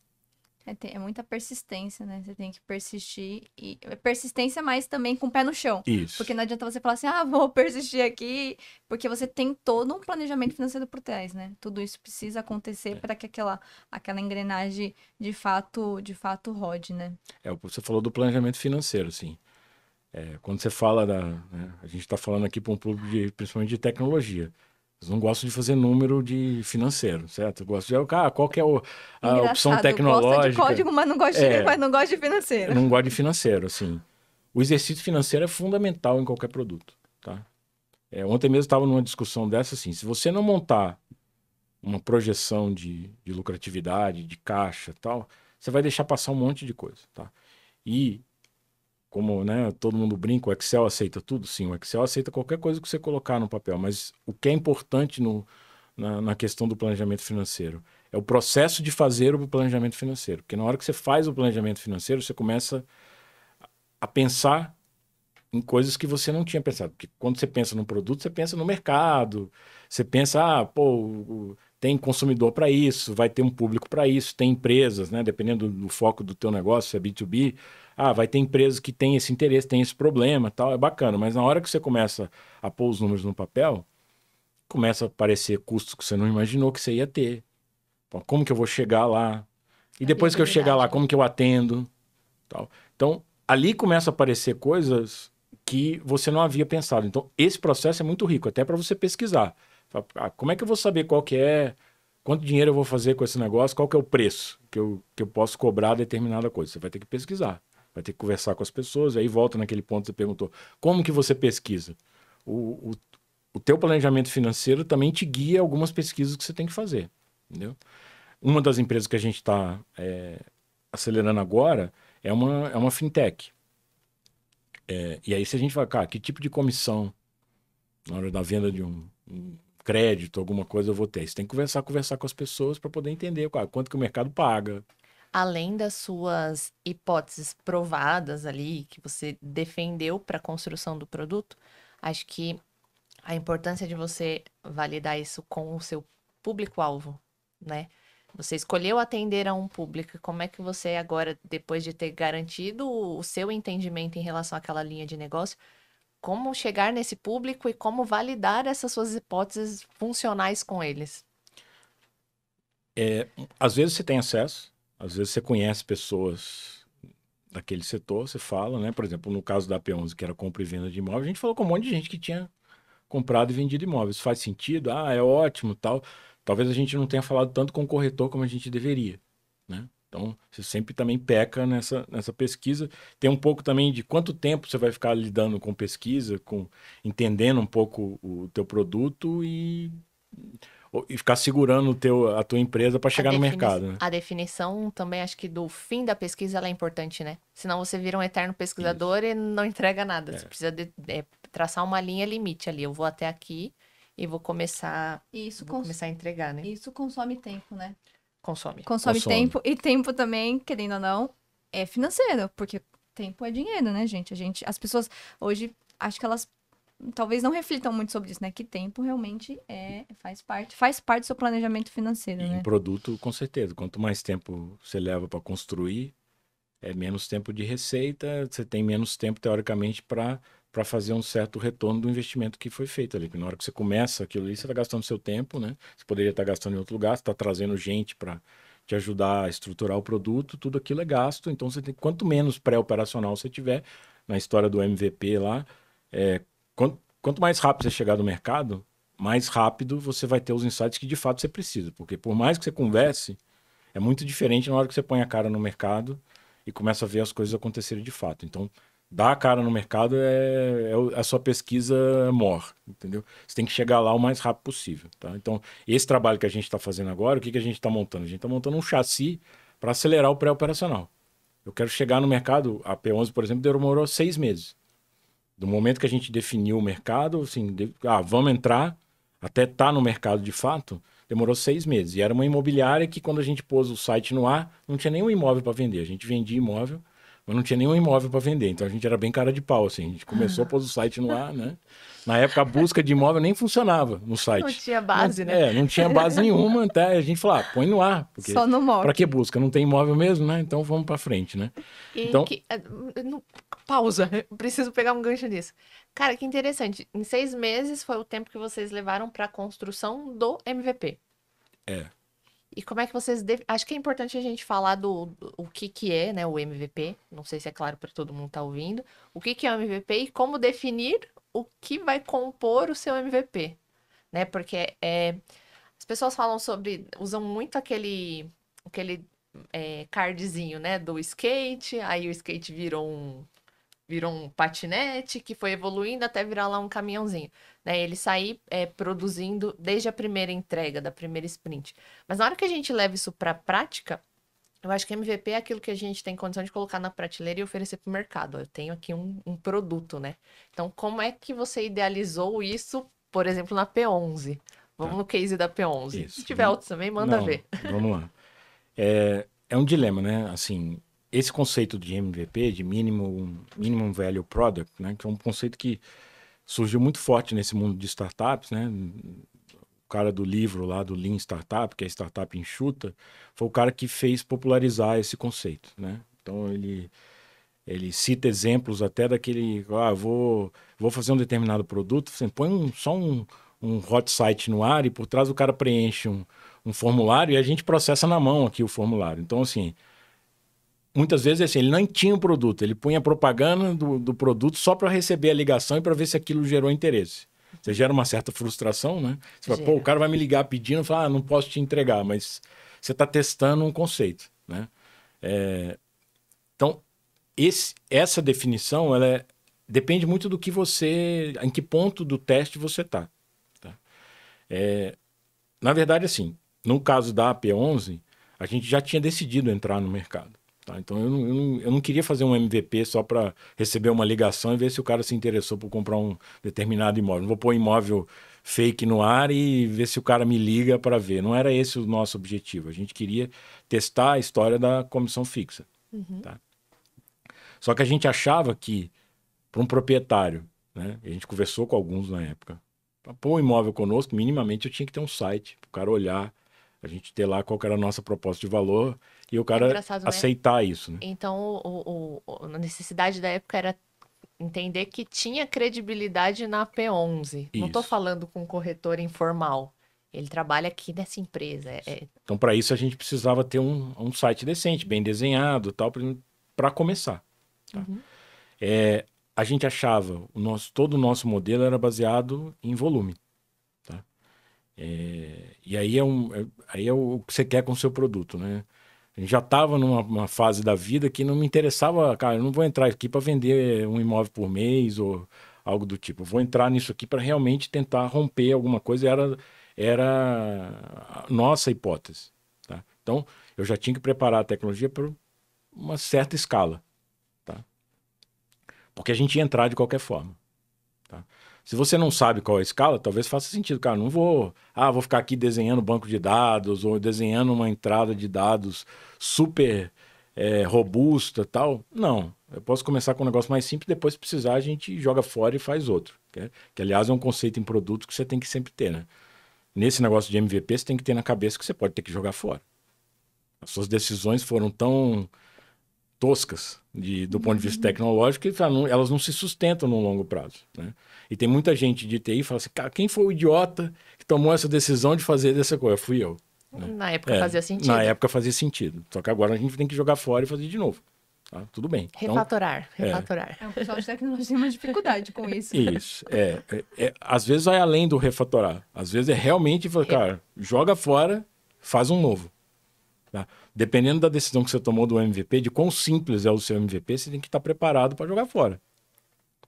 É muita persistência, né? Você tem que persistir. E persistência, mas também com o pé no chão. Isso. Porque não adianta você falar assim, vou persistir aqui, porque você tem todo um planejamento financeiro por trás, né? Tudo isso precisa acontecer para que aquela engrenagem de fato rode, né? Você falou do planejamento financeiro, sim. Quando você fala né, a gente está falando aqui para um público principalmente de tecnologia. Eles não gostam de fazer número de financeiro, certo? Gostam de qual que é a opção tecnológica. Gosta de código, mas não gosta de financeiro. Eu não gosto de financeiro, assim. O exercício financeiro é fundamental em qualquer produto, tá? Ontem mesmo estava numa discussão dessa, assim, se você não montar uma projeção de lucratividade, de caixa e tal, você vai deixar passar um monte de coisa, tá? E como, né, todo mundo brinca, o Excel aceita tudo? Sim, o Excel aceita qualquer coisa que você colocar no papel, mas o que é importante na questão do planejamento financeiro é o processo de fazer o planejamento financeiro, porque na hora que você faz o planejamento financeiro, você começa a pensar em coisas que você não tinha pensado, porque quando você pensa no produto, você pensa no mercado, você pensa, tem consumidor para isso, vai ter um público para isso, tem empresas, né, dependendo do foco do teu negócio, se é B2B, vai ter empresas que têm esse interesse, têm esse problema, tal, é bacana. Mas na hora que você começa a pôr os números no papel, começa a aparecer custos que você não imaginou que você ia ter. Então, como que eu vou chegar lá? E depois que eu chegar lá, como que eu atendo? Tal. Então, ali começa a aparecer coisas que você não havia pensado. Então, esse processo é muito rico, até para você pesquisar. Como é que eu vou saber quanto dinheiro eu vou fazer com esse negócio, qual que é o preço que eu posso cobrar determinada coisa? Você vai ter que pesquisar. Vai ter que conversar com as pessoas, aí volta naquele ponto que você perguntou. Como que você pesquisa? O teu planejamento financeiro também te guia algumas pesquisas que você tem que fazer, entendeu? Uma das empresas que a gente está acelerando agora é uma fintech. E aí se a gente vai, cara, que tipo de comissão na hora da venda de um crédito, alguma coisa eu vou ter. Você tem que conversar com as pessoas para poder entender quanto que o mercado paga. Além das suas hipóteses provadas ali, que você defendeu para a construção do produto, acho que a importância de você validar isso com o seu público-alvo, né? Você escolheu atender a um público, como é que você agora, depois de ter garantido o seu entendimento em relação àquela linha de negócio, como chegar nesse público e como validar essas suas hipóteses funcionais com eles? Às vezes você tem acesso, às vezes você conhece pessoas daquele setor, você fala, né? Por exemplo, no caso da P11, que era compra e venda de imóvel, a gente falou com um monte de gente que tinha comprado e vendido imóveis. Faz sentido? Ah, é ótimo, tal. Talvez a gente não tenha falado tanto com o corretor como a gente deveria, né? Então, você sempre também peca nessa pesquisa. Tem um pouco também de quanto tempo você vai ficar lidando com pesquisa, entendendo um pouco o teu produto e ficar segurando a tua empresa para chegar no mercado, né? A definição também, acho que do fim da pesquisa, ela é importante, né? Senão você vira um eterno pesquisador e não entrega nada. Você precisa traçar uma linha limite ali. Eu vou até aqui e vou começar a entregar, né? Isso consome tempo, né? Consome tempo, e tempo também, querendo ou não, é financeiro, porque tempo é dinheiro, né, gente? As pessoas hoje, acho que elas talvez não reflitam muito sobre isso, né? Que tempo realmente faz parte do seu planejamento financeiro, E né? em produto, com certeza. Quanto mais tempo você leva para construir, é menos tempo de receita, você tem menos tempo, teoricamente, para fazer um certo retorno do investimento que foi feito ali. Porque na hora que você começa aquilo ali, você está gastando seu tempo, né? Você poderia estar gastando em outro lugar, você está trazendo gente para te ajudar a estruturar o produto, tudo aquilo é gasto. Então, quanto menos pré-operacional você tiver, na história do MVP lá, quanto mais rápido você chegar no mercado, mais rápido você vai ter os insights que de fato você precisa. Porque por mais que você converse, é muito diferente na hora que você põe a cara no mercado e começa a ver as coisas acontecerem de fato. Então, dar a cara no mercado é a sua pesquisa mor, entendeu? Você tem que chegar lá o mais rápido possível, tá? Então, esse trabalho que a gente está fazendo agora, o que a gente está montando? A gente está montando um chassi para acelerar o pré-operacional. Eu quero chegar no mercado, a P11, por exemplo, demorou 6 meses. Do momento que a gente definiu o mercado, assim, vamos entrar, até estar no mercado de fato, demorou 6 meses. E era uma imobiliária que, quando a gente pôs o site no ar, não tinha nenhum imóvel para vender. A gente vendia imóvel, mas não tinha nenhum imóvel para vender. Então a gente era bem cara de pau, assim. A gente começou a pôr o site no ar, né? Na época a busca de imóvel nem funcionava no site. Não tinha base, né? Não tinha base nenhuma. Até a gente falou, põe no ar. Porque Só no mock. Para que busca? Não tem imóvel mesmo, né? Então vamos para frente, né? Então, pausa, eu preciso pegar um gancho nisso. Cara, que interessante. Em 6 meses foi o tempo que vocês levaram para a construção do MVP. E como é que vocês... Acho que é importante a gente falar o que é, né, o MVP. Não sei se é claro para todo mundo que tá ouvindo. O que é o MVP e como definir o que vai compor o seu MVP. Né? Porque as pessoas falam usam muito aquele cardzinho, né, do skate. Aí o skate virou um patinete que foi evoluindo até virar lá um caminhãozinho, né? Ele sair produzindo desde a primeira entrega, da primeira sprint. Mas na hora que a gente leva isso para a prática, eu acho que MVP é aquilo que a gente tem condição de colocar na prateleira e oferecer para o mercado. Eu tenho aqui um produto, né? Então, como é que você idealizou isso, por exemplo, na P11? Vamos no case da P11. Isso. Se tiver outros também, manda ver. Vamos lá. É um dilema, né? Assim, esse conceito de MVP, de minimum value product, né? Que é um conceito que surgiu muito forte nesse mundo de startups, né? O cara do livro lá do Lean Startup, que é Startup Enxuta, foi o cara que fez popularizar esse conceito, né? Então ele cita exemplos até daquele, vou fazer um determinado produto, você põe só um hot site no ar e por trás o cara preenche um formulário e a gente processa na mão aqui o formulário. Então, assim, muitas vezes assim, ele não tinha o produto, ele punha propaganda do produto só para receber a ligação e para ver se aquilo gerou interesse. Você gera uma certa frustração, né? Você fala, o cara vai me ligar pedindo, fala, não posso te entregar, mas você está testando um conceito, né? Então, essa definição, depende muito do que em que ponto do teste você está. Tá? Na verdade, assim, no caso da AP11, a gente já tinha decidido entrar no mercado. Tá? Então, eu não queria fazer um MVP só para receber uma ligação e ver se o cara se interessou por comprar um determinado imóvel. Não vou pôr imóvel fake no ar e ver se o cara me liga para ver. Não era esse o nosso objetivo. A gente queria testar a história da comissão fixa. Tá? Só que a gente achava que, para um proprietário, né, a gente conversou com alguns na época, para pôr um imóvel conosco, minimamente eu tinha que ter um site para o cara olhar, a gente ter lá qual que era a nossa proposta de valor e o cara engraçado, né? aceitar isso. Né? Então, a necessidade da época era entender que tinha credibilidade na P11. Não estou Isso. falando com um corretor informal. Ele trabalha aqui nessa empresa. Então, para isso, a gente precisava ter um site decente, bem desenhado, tal, para começar. Tá? A gente achava, todo o nosso modelo era baseado em volume. Tá? E aí é o que você quer com o seu produto. Né? A gente já estava numa fase da vida que não me interessava, cara, eu não vou entrar aqui para vender um imóvel por mês ou algo do tipo. Eu vou entrar nisso aqui para realmente tentar romper alguma coisa. Era a nossa hipótese. Tá? Então, eu já tinha que preparar a tecnologia para uma certa escala. Tá? Porque a gente ia entrar de qualquer forma. Tá? Se você não sabe qual é a escala, talvez faça sentido. Cara, não vou ficar aqui desenhando banco de dados ou desenhando uma entrada de dados super robusta e tal. Não. Eu posso começar com um negócio mais simples, depois se precisar a gente joga fora e faz outro. Que aliás, é um conceito em produto que você tem que sempre ter. Né? Nesse negócio de MVP, você tem que ter na cabeça que você pode ter que jogar fora. As suas decisões foram tão toscas do ponto de vista tecnológico que elas não se sustentam no longo prazo. Né? E tem muita gente de TI que fala assim, cara, quem foi o idiota que tomou essa decisão de fazer dessa coisa? Fui eu. Né? Na época fazia sentido. Na época fazia sentido. Só que agora a gente tem que jogar fora e fazer de novo. Tá? Tudo bem. Refatorar. O pessoal de tecnologia tem uma dificuldade com isso. Isso. Às vezes vai além do refatorar. Às vezes é realmente, cara, joga fora, faz um novo. Tá? Dependendo da decisão que você tomou do MVP, de quão simples é o seu MVP, você tem que estar preparado para jogar fora.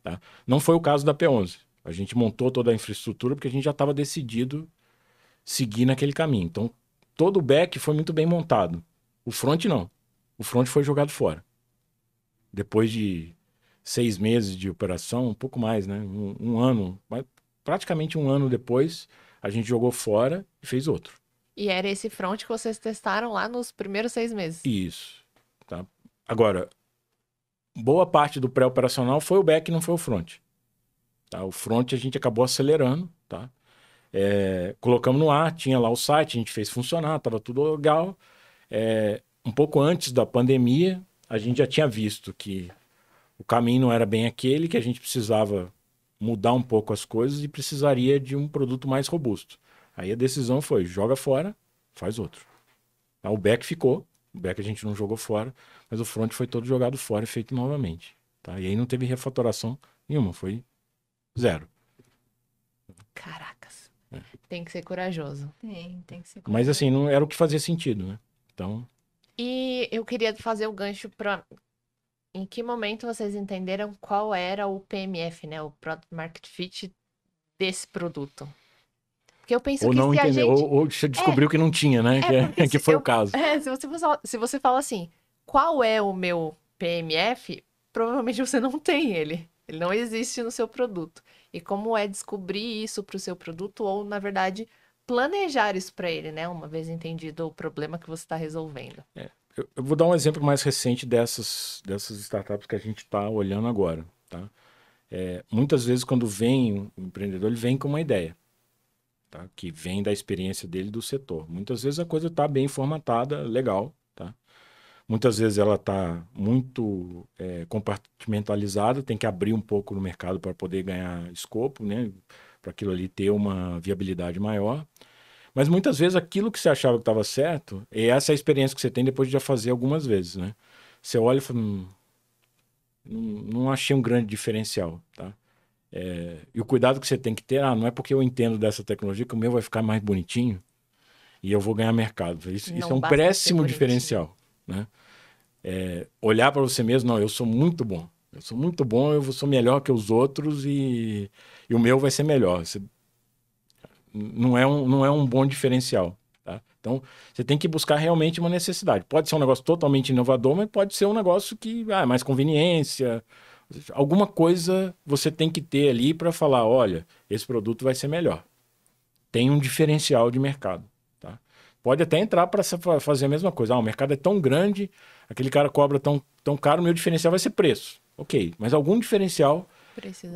Tá? Não foi o caso da P11. A gente montou toda a infraestrutura porque a gente já estava decidido seguir naquele caminho. Então, todo o back foi muito bem montado. O front não. O front foi jogado fora. Depois de 6 meses de operação, um pouco mais, né? Um ano, praticamente um ano depois, a gente jogou fora e fez outro. E era esse front que vocês testaram lá nos primeiros 6 meses. Isso. Tá? Agora, boa parte do pré-operacional foi o back, não foi o front. Tá? O front a gente acabou acelerando. Tá? Colocamos no ar, tinha lá o site, a gente fez funcionar, estava tudo legal. Um pouco antes da pandemia, a gente já tinha visto que o caminho não era bem aquele, que a gente precisava mudar um pouco as coisas e precisaria de um produto mais robusto. Aí a decisão foi, joga fora, faz outro. O back ficou, o back a gente não jogou fora, mas o front foi todo jogado fora e feito novamente. Tá? E aí não teve refatoração nenhuma, foi 0. Caracas. Tem que ser corajoso. Tem que ser corajoso. Mas assim, não era o que fazia sentido, né? Então... E eu queria fazer o gancho para... Em que momento vocês entenderam qual era o PMF, né? O Product Market Fit desse produto? Porque eu penso ou que não se entendeu, a gente... ou você descobriu que não tinha, né? Que foi o caso. Se você fala assim, qual é o meu PMF, provavelmente você não tem ele. Ele não existe no seu produto. E como é descobrir isso para o seu produto ou, na verdade, planejar isso para ele, né? Uma vez entendido o problema que você está resolvendo. Eu vou dar um exemplo mais recente dessas startups que a gente está olhando agora. Tá? Muitas vezes, quando vem o empreendedor, ele vem com uma ideia. Tá? Que vem da experiência dele do setor. Muitas vezes a coisa está bem formatada, legal. Tá? Muitas vezes ela está muito compartimentalizada, tem que abrir um pouco no mercado para poder ganhar escopo, né? Para aquilo ali ter uma viabilidade maior. Mas muitas vezes aquilo que você achava que estava certo, essa é a experiência que você tem depois de já fazer algumas vezes. Né? Você olha e fala, não achei um grande diferencial. Tá? E o cuidado que você tem que ter, não é porque eu entendo dessa tecnologia que o meu vai ficar mais bonitinho e eu vou ganhar mercado. Isso é um péssimo diferencial. Né? Olhar para você mesmo, não, eu sou muito bom. Eu sou muito bom, eu sou melhor que os outros e o meu vai ser melhor. Não é um bom diferencial. Tá? Então, você tem que buscar realmente uma necessidade. Pode ser um negócio totalmente inovador, mas pode ser um negócio que é mais conveniência. Alguma coisa você tem que ter ali para falar, olha, esse produto vai ser melhor. Tem um diferencial de mercado. Tá? Pode até entrar para fazer a mesma coisa. O mercado é tão grande, aquele cara cobra tão caro, meu diferencial vai ser preço. Ok, mas algum diferencial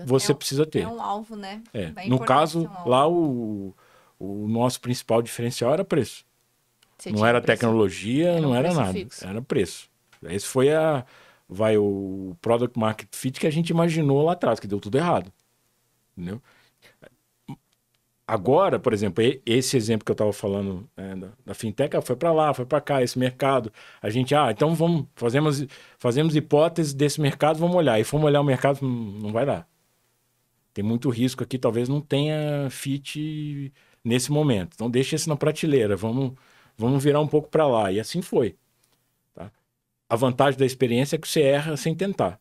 você precisa ter. É um alvo, né? No caso, lá o nosso principal diferencial era preço. Não era tecnologia, não era nada. Fixo. Era preço. Esse foi o product market fit que a gente imaginou lá atrás, que deu tudo errado. Entendeu? Agora, por exemplo, esse exemplo que eu estava falando da fintech, foi para lá, foi para cá, esse mercado. A gente, então fazemos hipóteses desse mercado, vamos olhar. E fomos olhar o mercado, não vai dar. Tem muito risco aqui, talvez não tenha fit nesse momento. Então deixa esse na prateleira, vamos virar um pouco para lá. E assim foi. Tá? A vantagem da experiência é que você erra sem tentar.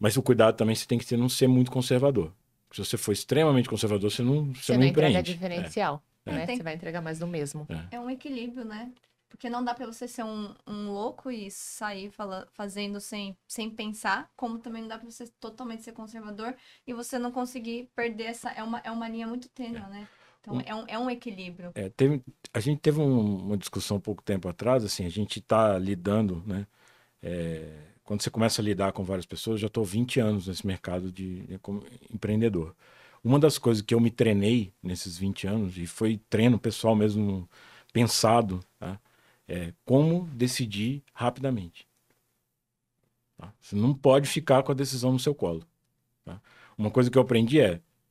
Mas o cuidado também você tem que ter não ser muito conservador. Se você for extremamente conservador, você não empreende. Entrega diferencial. Né? Você vai entregar mais do mesmo. É um equilíbrio, né? Porque não dá para você ser um louco e sair fazendo sem pensar, como também não dá para você totalmente ser conservador e você não conseguir perder essa... É uma linha muito tênue, né? Então, é um equilíbrio. A gente teve uma discussão um pouco tempo atrás, assim, a gente está lidando, né? Quando você começa a lidar com várias pessoas, eu já estou 20 anos nesse mercado de empreendedor. Uma das coisas que eu me treinei nesses 20 anos, e foi treino pessoal mesmo pensado, tá? Como decidir rapidamente. Tá? Você não pode ficar com a decisão no seu colo. Tá? Uma coisa que eu aprendi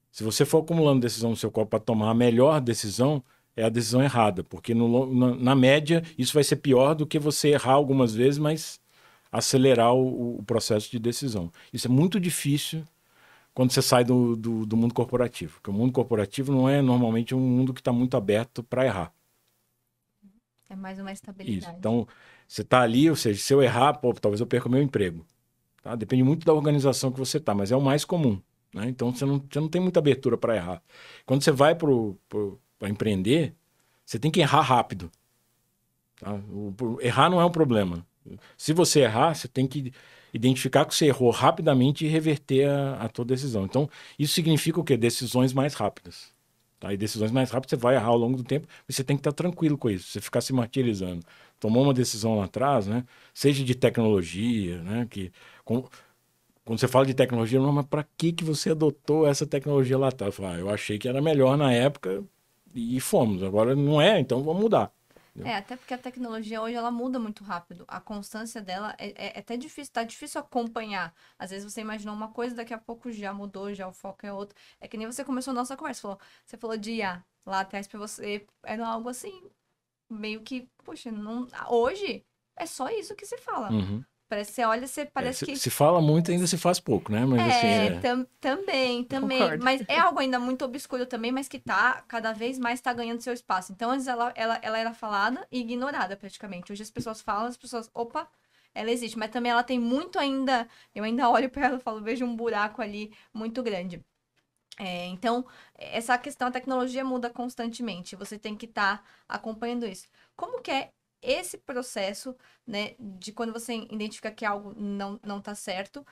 se você for acumulando decisão no seu colo para tomar a melhor decisão, é a decisão errada, porque na média isso vai ser pior do que você errar algumas vezes, mas acelerar o processo de decisão. Isso é muito difícil quando você sai do mundo corporativo, porque o mundo corporativo não é normalmente um mundo que está muito aberto para errar. É mais uma estabilidade. Isso. Então, você está ali, ou seja, se eu errar, talvez eu perca o meu emprego. Tá? Depende muito da organização que você está, mas é o mais comum. Né? Então, você não tem muita abertura para errar. Quando você vai para empreender, você tem que errar rápido. Tá? Errar não é um problema. Se você errar, você tem que identificar que você errou rapidamente e reverter a tua decisão. Então, isso significa o quê? Decisões mais rápidas. Tá? E decisões mais rápidas você vai errar ao longo do tempo, mas você tem que estar tranquilo com isso, você ficar se martirizando. Tomou uma decisão lá atrás, né? Seja de tecnologia, né? Quando você fala de tecnologia, não, mas para que você adotou essa tecnologia lá atrás? Eu achei que era melhor na época e fomos. Agora não é, então vamos mudar. Até porque a tecnologia hoje ela muda muito rápido. A constância dela é até difícil, tá difícil acompanhar. Às vezes você imaginou uma coisa, daqui a pouco já mudou, já o foco é outro. É que nem você começou a nossa conversa, você falou de IA lá atrás pra você, era algo assim, meio que, poxa, hoje é só isso que se fala. Uhum. Você olha, parece que... Se fala muito, ainda se faz pouco, né? Mas, também. Concordo. Mas é algo ainda muito obscuro também, mas que cada vez mais tá ganhando seu espaço. Então, antes ela era falada e ignorada praticamente. Hoje as pessoas falam, opa, ela existe. Mas também ela tem muito ainda... Eu ainda olho pra ela e falo, vejo um buraco ali muito grande. Então, essa questão, a tecnologia muda constantemente. Você tem que estar acompanhando isso. Como que é esse processo, né, de quando você identifica que algo não tá certo,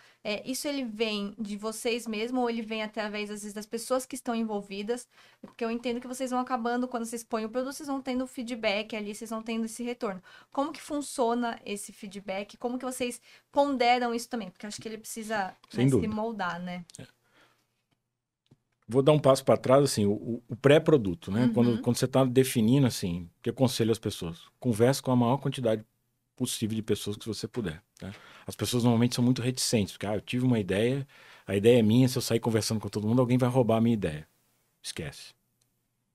isso ele vem de vocês mesmos ou ele vem através, às vezes, das pessoas que estão envolvidas? Porque eu entendo que vocês vão acabando, quando vocês põem o produto, vocês vão tendo feedback ali, vocês vão tendo esse retorno. Como que funciona esse feedback? Como que vocês ponderam isso também? Porque eu acho que ele precisa se moldar, né? Vou dar um passo para trás, assim, o pré-produto, né? Uhum. Quando você está definindo, assim, que eu aconselho as pessoas, converse com a maior quantidade possível de pessoas que você puder. Tá? As pessoas normalmente são muito reticentes, porque eu tive uma ideia, a ideia é minha, se eu sair conversando com todo mundo, alguém vai roubar a minha ideia. Esquece.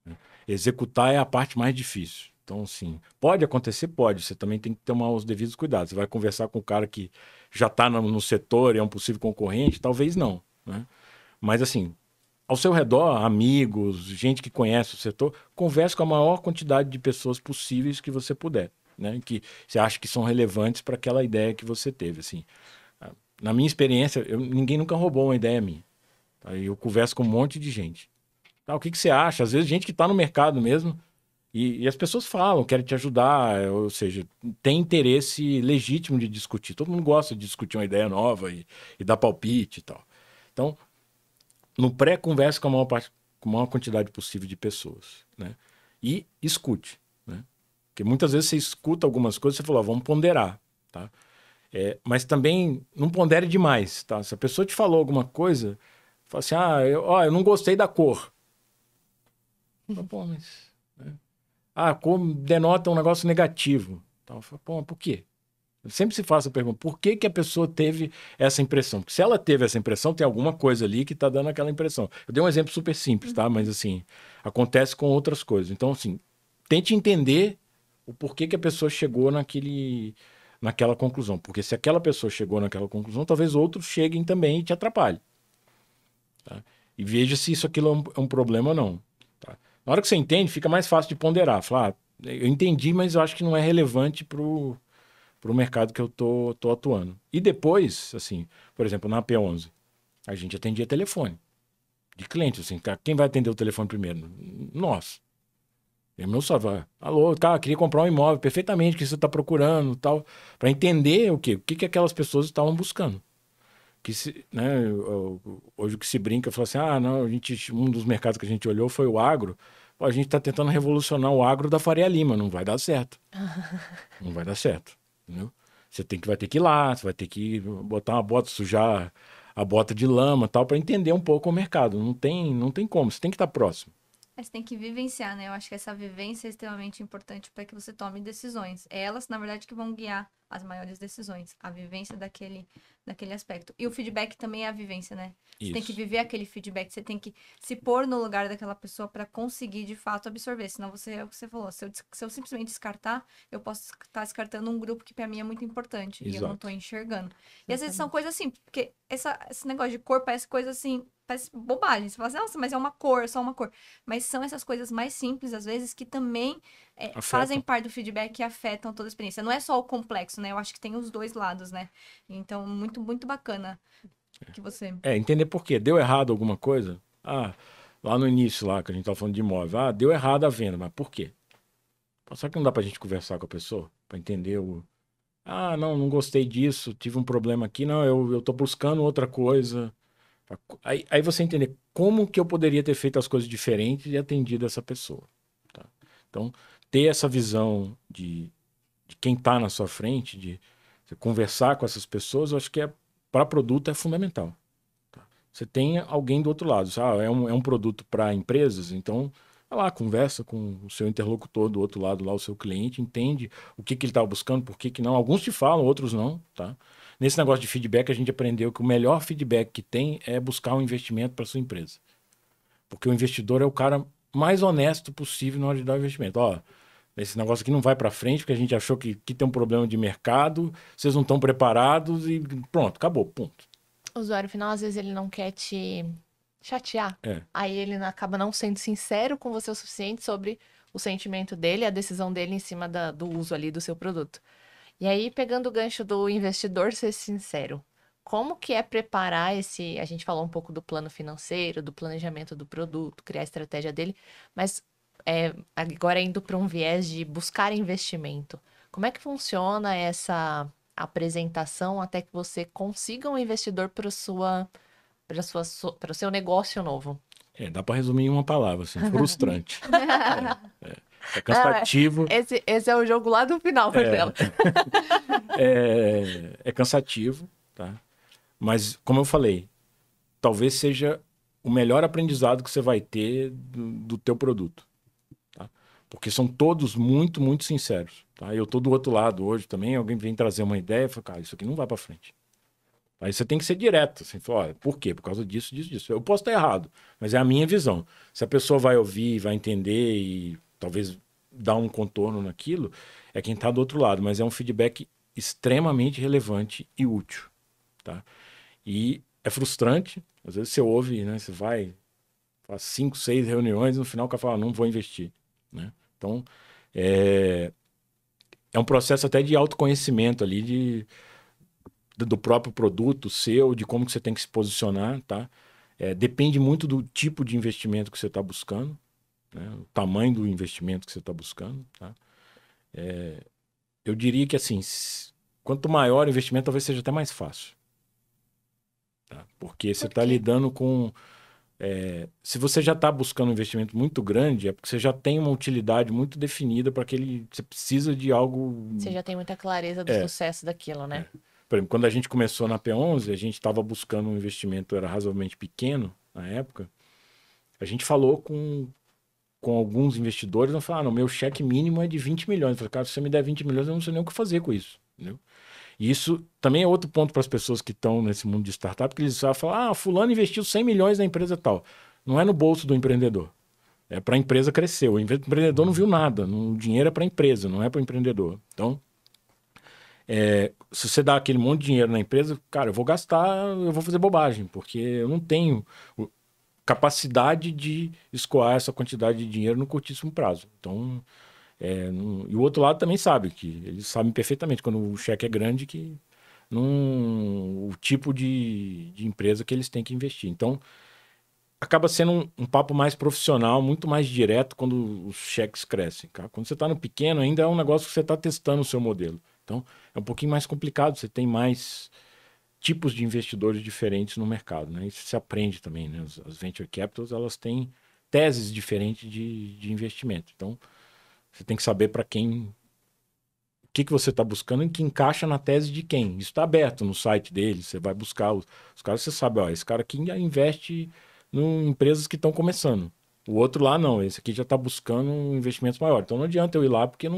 Né? Executar é a parte mais difícil. Então, assim, pode acontecer? Pode. Você também tem que tomar os devidos cuidados. Você vai conversar com o cara que já está no setor e é um possível concorrente? Talvez não. Né? Mas, assim, ao seu redor, amigos, gente que conhece o setor, converse com a maior quantidade de pessoas possíveis que você puder, né? Que você acha que são relevantes para aquela ideia que você teve, assim. Na minha experiência, ninguém nunca roubou uma ideia minha. Tá? Eu converso com um monte de gente. Tá, o que você acha? Às vezes, gente que está no mercado mesmo, E as pessoas falam, querem te ajudar, ou seja, tem interesse legítimo de discutir. Todo mundo gosta de discutir uma ideia nova e dar palpite e tal. Então, no pré, converse com com a maior quantidade possível de pessoas, né? E escute, né? Porque muitas vezes você escuta algumas coisas e você fala, vamos ponderar, tá? Mas também não pondere demais, tá? Se a pessoa te falou alguma coisa, fala assim, eu não gostei da cor. Pô, mas... Né? A cor denota um negócio negativo. Então, falo, pô, por quê? Sempre se faça a pergunta, por que que a pessoa teve essa impressão? Porque se ela teve essa impressão, tem alguma coisa ali que está dando aquela impressão. Eu dei um exemplo super simples, tá? Mas, assim, acontece com outras coisas. Então, assim, tente entender o porquê que a pessoa chegou naquela conclusão. Porque se aquela pessoa chegou naquela conclusão, talvez outros cheguem também e te atrapalhem. Tá? E veja se isso aquilo é um problema ou não. Tá? Na hora que você entende, fica mais fácil de ponderar. Falar, eu entendi, mas eu acho que não é relevante para o mercado que eu tô atuando. E depois, assim, por exemplo, na AP11, a gente atendia telefone de cliente, assim, quem vai atender o telefone primeiro? Nós. E meu sócio, alô, cara, queria comprar um imóvel, perfeitamente, o que você está procurando, tal, para entender o que aquelas pessoas estavam buscando. Né, hoje o que se brinca, fala assim, não, um dos mercados que a gente olhou foi o agro. Pô, a gente está tentando revolucionar o agro da Faria Lima, não vai dar certo. Não vai dar certo. Entendeu? Vai ter que ir lá, você vai ter que botar uma bota, sujar a bota de lama, tal, para entender um pouco o mercado. Não tem como, você tem que estar próximo. Mas tem que vivenciar, né? Eu acho que essa vivência é extremamente importante para que você tome decisões. É elas, na verdade, que vão guiar as maiores decisões. A vivência daquele aspecto. E o feedback também é a vivência, né? Você tem que viver aquele feedback, você tem que se pôr no lugar daquela pessoa para conseguir, de fato, absorver. Senão é o que você falou, se eu simplesmente descartar, eu posso estar descartando um grupo que para mim é muito importante. Exato. E eu não estou enxergando. E às vezes são coisas assim, porque esse negócio de cor parece coisa assim, parece bobagem. Você fala assim, nossa, mas é uma cor, é só uma cor. Mas são essas coisas mais simples, às vezes, que também fazem parte do feedback e afetam toda a experiência. Não é só o complexo, né? Eu acho que tem os dois lados, né? Então, muito, muito bacana que você... Entender por quê. Deu errado alguma coisa? Lá no início, lá que a gente estava falando de imóvel. Deu errado a venda, mas por quê? Só que não dá pra gente conversar com a pessoa para entender não gostei disso, tive um problema aqui, não, eu tô buscando outra coisa. Aí você entender como que eu poderia ter feito as coisas diferentes e atendido essa pessoa. Tá? Então, ter essa visão de quem está na sua frente, de conversar com essas pessoas, eu acho que para produto é fundamental. Tá? Você tem alguém do outro lado. É um produto para empresas, então vai lá, conversa com o seu interlocutor do outro lado, lá o seu cliente, entende o que ele estava buscando, por que não. Alguns te falam, outros não. Tá? Nesse negócio de feedback, a gente aprendeu que o melhor feedback que tem é buscar um investimento para sua empresa. Porque o investidor é o cara mais honesto possível na hora de dar o investimento. Esse negócio aqui não vai para frente porque a gente achou que tem um problema de mercado, vocês não estão preparados e pronto, acabou, ponto. O usuário final, às vezes, ele não quer te chatear. Aí ele acaba não sendo sincero com você o suficiente sobre o sentimento dele, a decisão dele em cima do uso ali do seu produto. E aí, pegando o gancho do investidor ser sincero, como que é preparar a gente falou um pouco do plano financeiro, do planejamento do produto, criar a estratégia dele, mas agora indo para um viés de buscar investimento. Como é que funciona essa apresentação até que você consiga um investidor para o seu negócio novo? Dá para resumir em uma palavra, assim, frustrante. É cansativo. Esse é o jogo lá do final, Marcelo. É cansativo, tá? Mas, como eu falei, talvez seja o melhor aprendizado que você vai ter do teu produto. Tá? Porque são todos muito, muito sinceros. Tá? Eu tô do outro lado hoje também, alguém vem trazer uma ideia e fala, cara, isso aqui não vai para frente. Aí você tem que ser direto, assim, falar, olha, por quê? Por causa disso, disso, disso. Eu posso estar errado, mas é a minha visão. Se a pessoa vai ouvir, vai entender e talvez dar um contorno naquilo, é quem está do outro lado, mas é um feedback extremamente relevante e útil, tá? E é frustrante, às vezes você ouve, né, você faz 5, 6 reuniões, no final o cara fala, não vou investir, né? Então, é um processo até de autoconhecimento ali, do próprio produto seu, de como que você tem que se posicionar, tá? Depende muito do tipo de investimento que você está buscando, né? O tamanho do investimento que você está buscando, tá? Eu diria que, assim, quanto maior o investimento, talvez seja até mais fácil. Tá? Porque você está lidando com... se você já está buscando um investimento muito grande, é porque você já tem uma utilidade muito definida para aquele... Você precisa de algo... Você já tem muita clareza do sucesso daquilo, né? Por exemplo, quando a gente começou na P11, a gente estava buscando um investimento, era razoavelmente pequeno na época. A gente falou com alguns investidores, não falaram, meu cheque mínimo é de 20 milhões. Eu falei, cara, se você me der 20 milhões, eu não sei nem o que fazer com isso. Entendeu? E isso também é outro ponto para as pessoas que estão nesse mundo de startup, porque eles só falam, fulano investiu 100 milhões na empresa tal. Não é no bolso do empreendedor. É para a empresa crescer. O empreendedor não viu nada. O dinheiro é para a empresa, não é para o empreendedor. Então, se você dá aquele monte de dinheiro na empresa, cara, eu vou gastar, eu vou fazer bobagem, porque eu não tenho capacidade de escoar essa quantidade de dinheiro no curtíssimo prazo. Então, e o outro lado também sabe, que eles sabem perfeitamente quando o cheque é grande, que o tipo de empresa que eles têm que investir. Então, acaba sendo um papo mais profissional, muito mais direto quando os cheques crescem. Cara. Quando você está no pequeno, ainda é um negócio que você está testando o seu modelo. Então, é um pouquinho mais complicado, você tem mais tipos de investidores diferentes no mercado, né? Isso se aprende também, né? As venture capitals, elas têm teses diferentes de investimento. Então, você tem que saber para quem... O que você está buscando e que encaixa na tese de quem. Isso está aberto no site deles, você vai buscar os caras, você sabe, ó, esse cara aqui investe em empresas que estão começando. O outro lá não, esse aqui já está buscando investimentos maiores. Então não adianta eu ir lá porque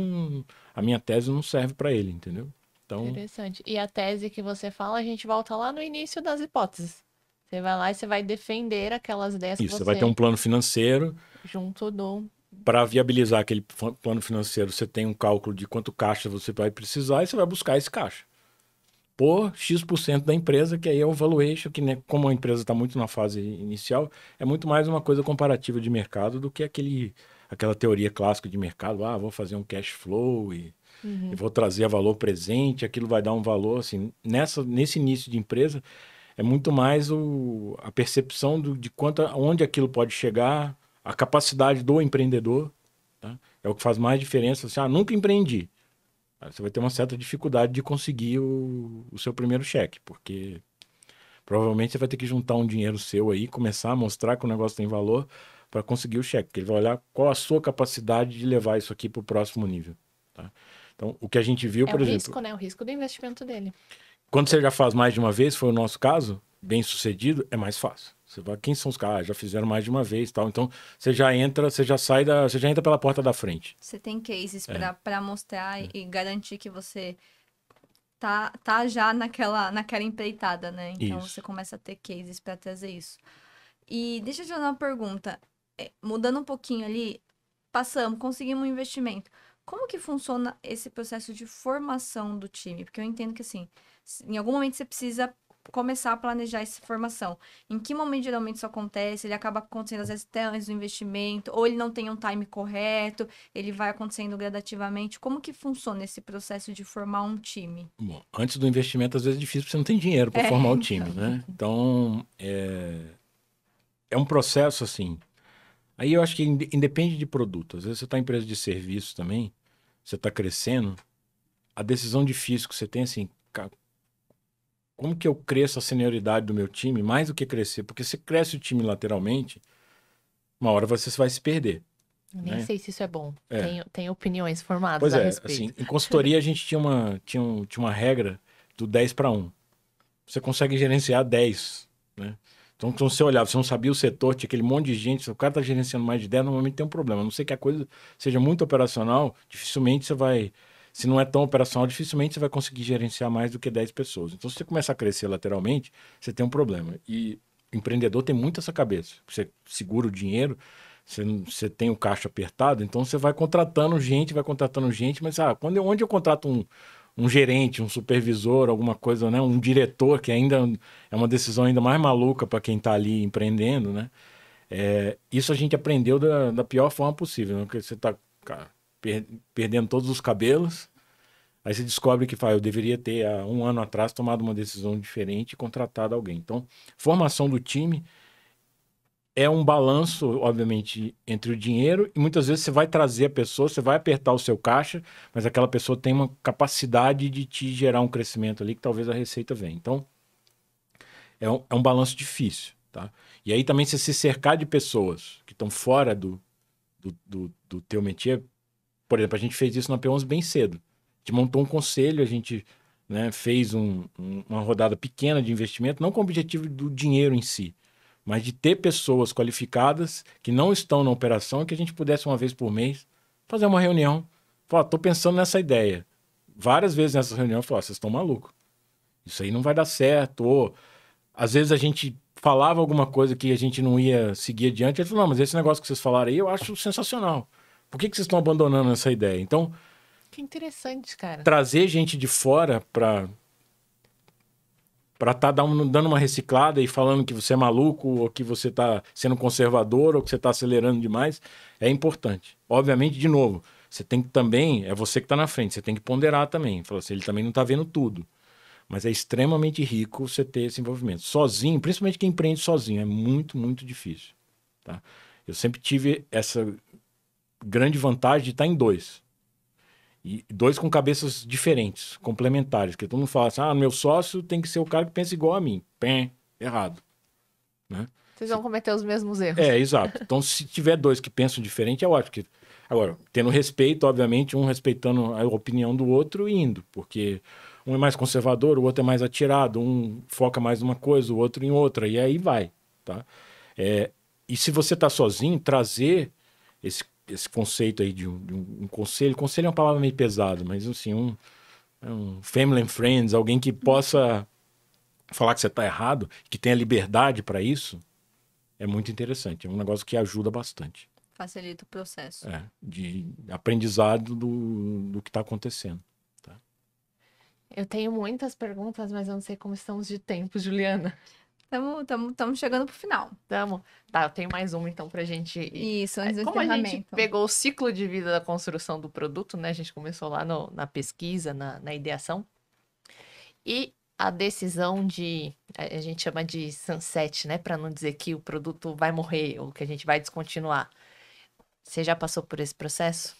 a minha tese não serve para ele, entendeu? Então, interessante. E a tese que você fala, a gente volta lá no início das hipóteses. Você vai lá e você vai defender aquelas ideias que isso, você vai ter um você plano financeiro. junto do... Para viabilizar aquele plano financeiro, você tem um cálculo de quanto caixa você vai precisar e você vai buscar esse caixa. Por X% da empresa, que aí é o valuation, que né, como a empresa está muito na fase inicial, é muito mais uma coisa comparativa de mercado do que aquela teoria clássica de mercado. Vou fazer um cash flow e vou trazer valor presente, aquilo vai dar um valor. Assim, nesse início de empresa, é muito mais a percepção de onde aquilo pode chegar, a capacidade do empreendedor. Tá? É o que faz mais diferença. Assim, nunca empreendi. Aí você vai ter uma certa dificuldade de conseguir o seu primeiro cheque, porque provavelmente você vai ter que juntar um dinheiro seu aí, começar a mostrar que o negócio tem valor para conseguir o cheque, porque ele vai olhar qual a sua capacidade de levar isso aqui para o próximo nível. Tá? Então, o que a gente viu, por o exemplo... risco, né? O risco do investimento dele. Quando você já faz mais de uma vez, foi o nosso caso, bem sucedido, é mais fácil. Você vai, quem são os caras? Já fizeram mais de uma vez, tal. Então, você já entra pela porta da frente. Você tem cases para mostrar e garantir que você tá já naquela empreitada, né? Então, Isso. você começa a ter cases para trazer isso. E deixa eu te fazer uma pergunta. Mudando um pouquinho ali, conseguimos um investimento. Como que funciona esse processo de formação do time? Porque eu entendo que, assim, em algum momento você precisa começar a planejar essa formação. Em que momento geralmente isso acontece? Ele acaba acontecendo às vezes até antes do investimento, ou ele não tem um time correto, ele vai acontecendo gradativamente. Como que funciona esse processo de formar um time? Bom, antes do investimento, às vezes é difícil porque você não tem dinheiro para formar o time, né? Então, é um processo assim. Aí eu acho que independe de produto. Às vezes você está em empresa de serviço também, você está crescendo, a decisão difícil que você tem assim, cara, como que eu cresço a senioridade do meu time mais do que crescer? Porque se cresce o time lateralmente, uma hora você vai se perder. Nem né? sei se isso é bom. Tenho opiniões formadas Pois a é, respeito. assim, em consultoria a gente tinha uma regra do 10-1. Você consegue gerenciar 10, né? Então, quando você olhava, você não sabia o setor, tinha aquele monte de gente, se o cara está gerenciando mais de 10, normalmente tem um problema. A não ser que a coisa seja muito operacional, dificilmente você vai... Se não é tão operacional, dificilmente você vai conseguir gerenciar mais do que 10 pessoas. Então, se você começar a crescer lateralmente, você tem um problema. E o empreendedor tem muito essa cabeça. Você segura o dinheiro, você tem o caixa apertado, então você vai contratando gente, mas onde eu contrato um gerente, um supervisor, alguma coisa, né? Um diretor, que ainda é uma decisão ainda mais maluca para quem está ali empreendendo, né? Isso a gente aprendeu da pior forma possível, né? Porque você está perdendo todos os cabelos, aí você descobre que eu deveria ter, há um ano atrás, tomado uma decisão diferente e contratado alguém. Então, formação do time é um balanço, obviamente, entre o dinheiro e muitas vezes você vai trazer a pessoa, você vai apertar o seu caixa, mas aquela pessoa tem uma capacidade de te gerar um crescimento ali que talvez a receita venha. Então, é um balanço difícil, tá? E aí também você se cercar de pessoas que estão fora do teu métier. Por exemplo, a gente fez isso na P11 bem cedo. A gente montou um conselho, a gente, né, fez uma rodada pequena de investimento, não com o objetivo do dinheiro em si, mas de ter pessoas qualificadas que não estão na operação e que a gente pudesse uma vez por mês fazer uma reunião. Falar, tô pensando nessa ideia. Várias vezes nessa reunião eu falo, vocês estão malucos. Isso aí não vai dar certo. Ou às vezes a gente falava alguma coisa que a gente não ia seguir adiante. Ele falou, não, mas esse negócio que vocês falaram aí eu acho sensacional. Por que vocês estão abandonando essa ideia? Então, Que interessante, cara. trazer gente de fora para estar dando uma reciclada e falando que você é maluco, ou que você está sendo conservador, ou que você está acelerando demais, é importante. Obviamente, de novo, você tem que também, é você que está na frente, você tem que ponderar também. Falar assim, ele também não está vendo tudo. Mas é extremamente rico você ter esse envolvimento. Sozinho, principalmente quem empreende sozinho, é muito, muito difícil. Tá? Eu sempre tive essa grande vantagem de estar em dois. E dois com cabeças diferentes, complementares. Porque todo mundo fala assim, meu sócio tem que ser o cara que pensa igual a mim. Pé, errado. Né? Vocês vão cometer os mesmos erros. Exato. Então, se tiver dois que pensam diferente, é ótimo. Agora, tendo respeito, obviamente, um respeitando a opinião do outro e indo. Porque um é mais conservador, o outro é mais atirado, um foca mais numa coisa, o outro em outra. E aí vai. Tá? E se você está sozinho, trazer esse conceito aí de um conselho. Conselho é uma palavra meio pesada, mas assim, um family and friends, alguém que possa falar que você está errado, que tenha liberdade para isso, é muito interessante. É um negócio que ajuda bastante. Facilita o processo. De aprendizado do que está acontecendo. Tá? Eu tenho muitas perguntas, mas eu não sei como estamos de tempo, Juliana. Estamos chegando pro final. Tamo. Tá, eu tenho mais uma então pra gente ir. Isso, antes do Como a gente encerramento. pegou o ciclo de vida da construção do produto, né? A gente começou lá na pesquisa, na ideação. E a decisão a gente chama de sunset, né? Para não dizer que o produto vai morrer ou que a gente vai descontinuar. Você já passou por esse processo?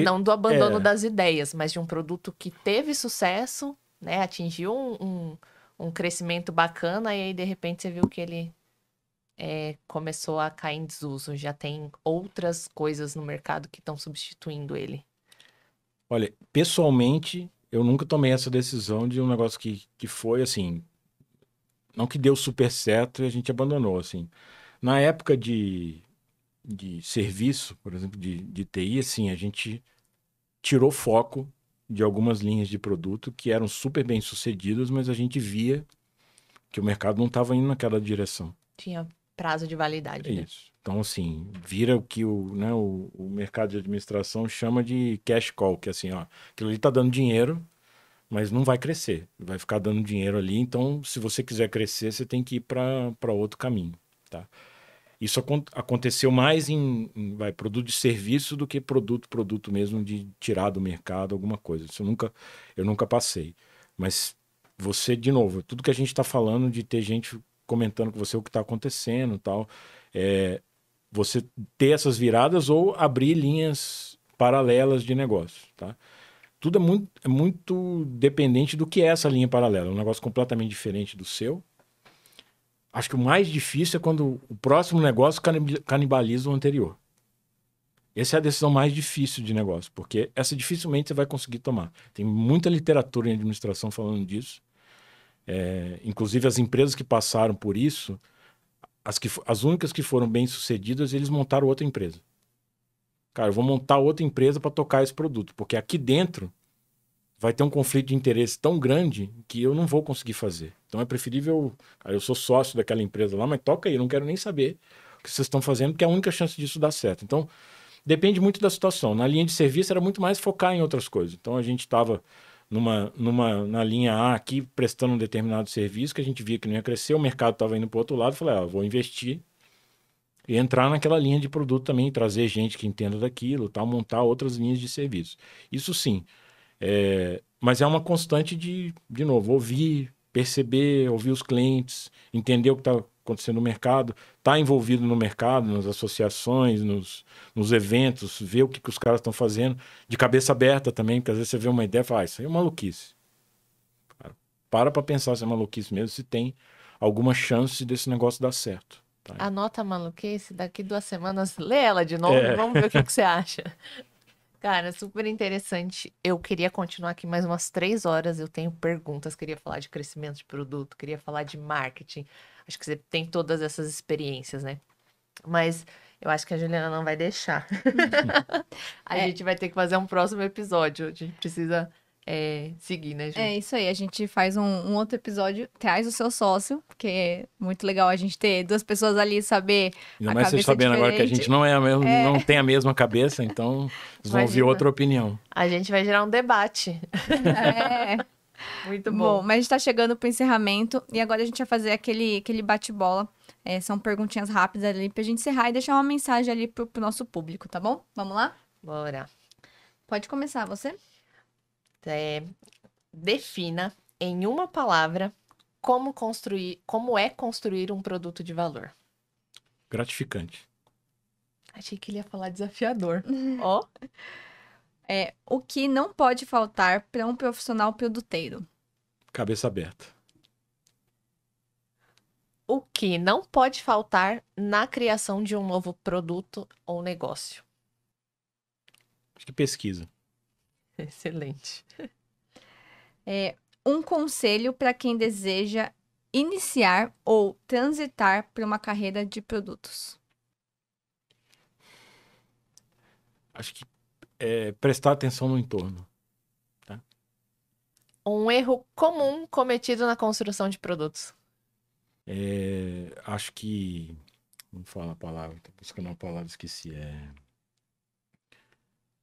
Não do abandono das ideias, mas de um produto que teve sucesso, né? Atingiu um crescimento bacana e aí de repente você viu que ele começou a cair em desuso. Já tem outras coisas no mercado que estão substituindo ele. Olha, pessoalmente, eu nunca tomei essa decisão de um negócio que foi assim, não que deu super certo e a gente abandonou, assim. Na época de serviço, por exemplo, de TI, assim, a gente tirou foco de algumas linhas de produto que eram super bem sucedidas, mas a gente via que o mercado não estava indo naquela direção. Tinha prazo de validade, né? Isso. Então, assim, vira o que o mercado de administração chama de cash call, que é assim, aquilo ali está dando dinheiro, mas não vai crescer. Vai ficar dando dinheiro ali, então, se você quiser crescer, você tem que ir para outro caminho, tá? Isso aconteceu mais em produto de serviço do que produto mesmo de tirar do mercado alguma coisa. Isso eu nunca passei. Mas você, de novo, tudo que a gente está falando de ter gente comentando com você o que está acontecendo e tal, você ter essas viradas ou abrir linhas paralelas de negócio, tá? Tudo é muito dependente do que é essa linha paralela. É um negócio completamente diferente do seu. Acho que o mais difícil é quando o próximo negócio canibaliza o anterior. Essa é a decisão mais difícil de negócio, porque essa dificilmente você vai conseguir tomar. Tem muita literatura em administração falando disso. Inclusive, as empresas que passaram por isso, as únicas que foram bem-sucedidas, eles montaram outra empresa. Cara, eu vou montar outra empresa para tocar esse produto, porque aqui dentro vai ter um conflito de interesse tão grande que eu não vou conseguir fazer. Então é preferível... Cara, eu sou sócio daquela empresa lá, mas toca aí, eu não quero nem saber o que vocês estão fazendo, porque é a única chance disso dar certo. Então, depende muito da situação. Na linha de serviço era muito mais focar em outras coisas. Então a gente estava na linha A aqui, prestando um determinado serviço, que a gente via que não ia crescer, o mercado estava indo para o outro lado, eu falei, vou investir e entrar naquela linha de produto também, trazer gente que entenda daquilo, tal, montar outras linhas de serviço. Isso sim. Mas é uma constante de novo, ouvir, perceber, ouvir os clientes, entender o que está acontecendo no mercado, tá envolvido no mercado, nas associações, nos eventos, ver o que os caras estão fazendo, de cabeça aberta também, porque às vezes você vê uma ideia e fala, isso aí é maluquice. Para pensar se é maluquice mesmo, se tem alguma chance desse negócio dar certo. Tá? Anota a maluquice, daqui 2 semanas, lê ela de novo e vamos ver o que você acha. Cara, super interessante. Eu queria continuar aqui mais umas 3 horas. Eu tenho perguntas, queria falar de crescimento de produto, queria falar de marketing. Acho que você tem todas essas experiências, né? Mas eu acho que a Juliana não vai deixar. A gente vai ter que fazer um próximo episódio. A gente precisa seguir, né, Ju? É isso aí, a gente faz um outro episódio, traz o seu sócio, porque é muito legal a gente ter 2 pessoas ali, saber Ainda a mais vocês cabeça sabendo agora que a diferente. gente não não tem a mesma cabeça, então vocês vão ouvir Imagina. outra opinião. A gente vai gerar um debate. É. Muito Bom, bom. mas a gente tá chegando pro encerramento e agora a gente vai fazer aquele bate-bola. São perguntinhas rápidas ali pra gente encerrar e deixar uma mensagem ali pro nosso público, tá bom? Vamos lá? Bora. Pode começar, você? Defina em uma palavra como é construir um produto de valor. Gratificante. Achei que ele ia falar desafiador. Ó. O que não pode faltar para um profissional produteiro? Cabeça aberta. O que não pode faltar na criação de um novo produto ou negócio? Acho que pesquisa. Excelente. Um conselho para quem deseja iniciar ou transitar para uma carreira de produtos? Acho que prestar atenção no entorno. Um erro comum cometido na construção de produtos. Acho que... Vamos falar a palavra. Tô buscando uma palavra, esqueci.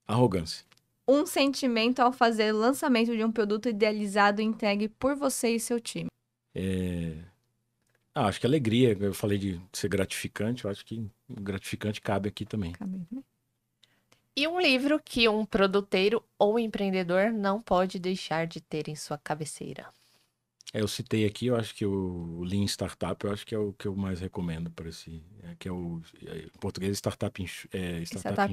Arrogância. Um sentimento ao fazer o lançamento de um produto idealizado e entregue por você e seu time. Acho que alegria. Eu falei de ser gratificante. Eu acho que gratificante cabe aqui também. E um livro que um produteiro ou empreendedor não pode deixar de ter em sua cabeceira. Eu citei aqui, eu acho que o Lean Startup, eu acho que é o que eu mais recomendo para esse, que é em português, Startup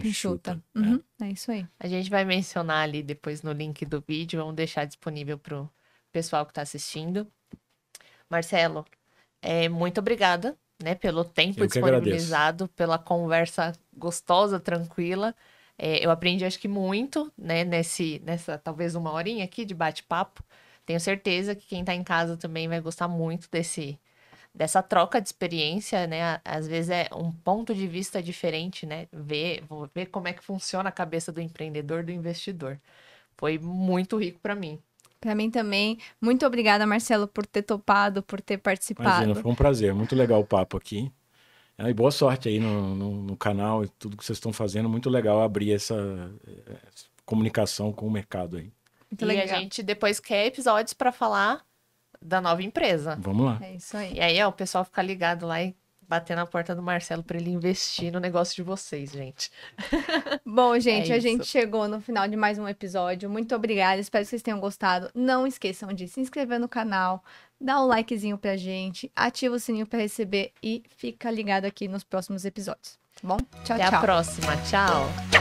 Enxuta. Uhum, é isso aí. A gente vai mencionar ali depois no link do vídeo, vamos deixar disponível para o pessoal que está assistindo. Marcelo, muito obrigada, né, pelo tempo Eu que disponibilizado, pela conversa gostosa, tranquila. Eu aprendi, acho que muito, né, nessa talvez 1 horinha aqui de bate-papo. Tenho certeza que quem está em casa também vai gostar muito dessa troca de experiência, né? Às vezes é um ponto de vista diferente, né? Vou ver como é que funciona a cabeça do empreendedor, do investidor. Foi muito rico para mim. Para mim também. Muito obrigada, Marcelo, por ter topado, por ter participado. Imagina, foi um prazer. Muito legal o papo aqui. E boa sorte aí no canal e tudo que vocês estão fazendo. Muito legal abrir essa comunicação com o mercado aí. Muito e legal. a gente depois quer episódios para falar da nova empresa. Vamos lá. É isso aí. E aí, o pessoal fica ligado lá e bater na porta do Marcelo para ele investir no negócio de vocês, gente. Bom, gente, a isso. gente chegou no final de mais um episódio. Muito obrigada, espero que vocês tenham gostado. Não esqueçam de se inscrever no canal, dar um likezinho pra gente, ativa o sininho para receber e fica ligado aqui nos próximos episódios. Tá bom? Tchau, Até tchau. a próxima. Tchau.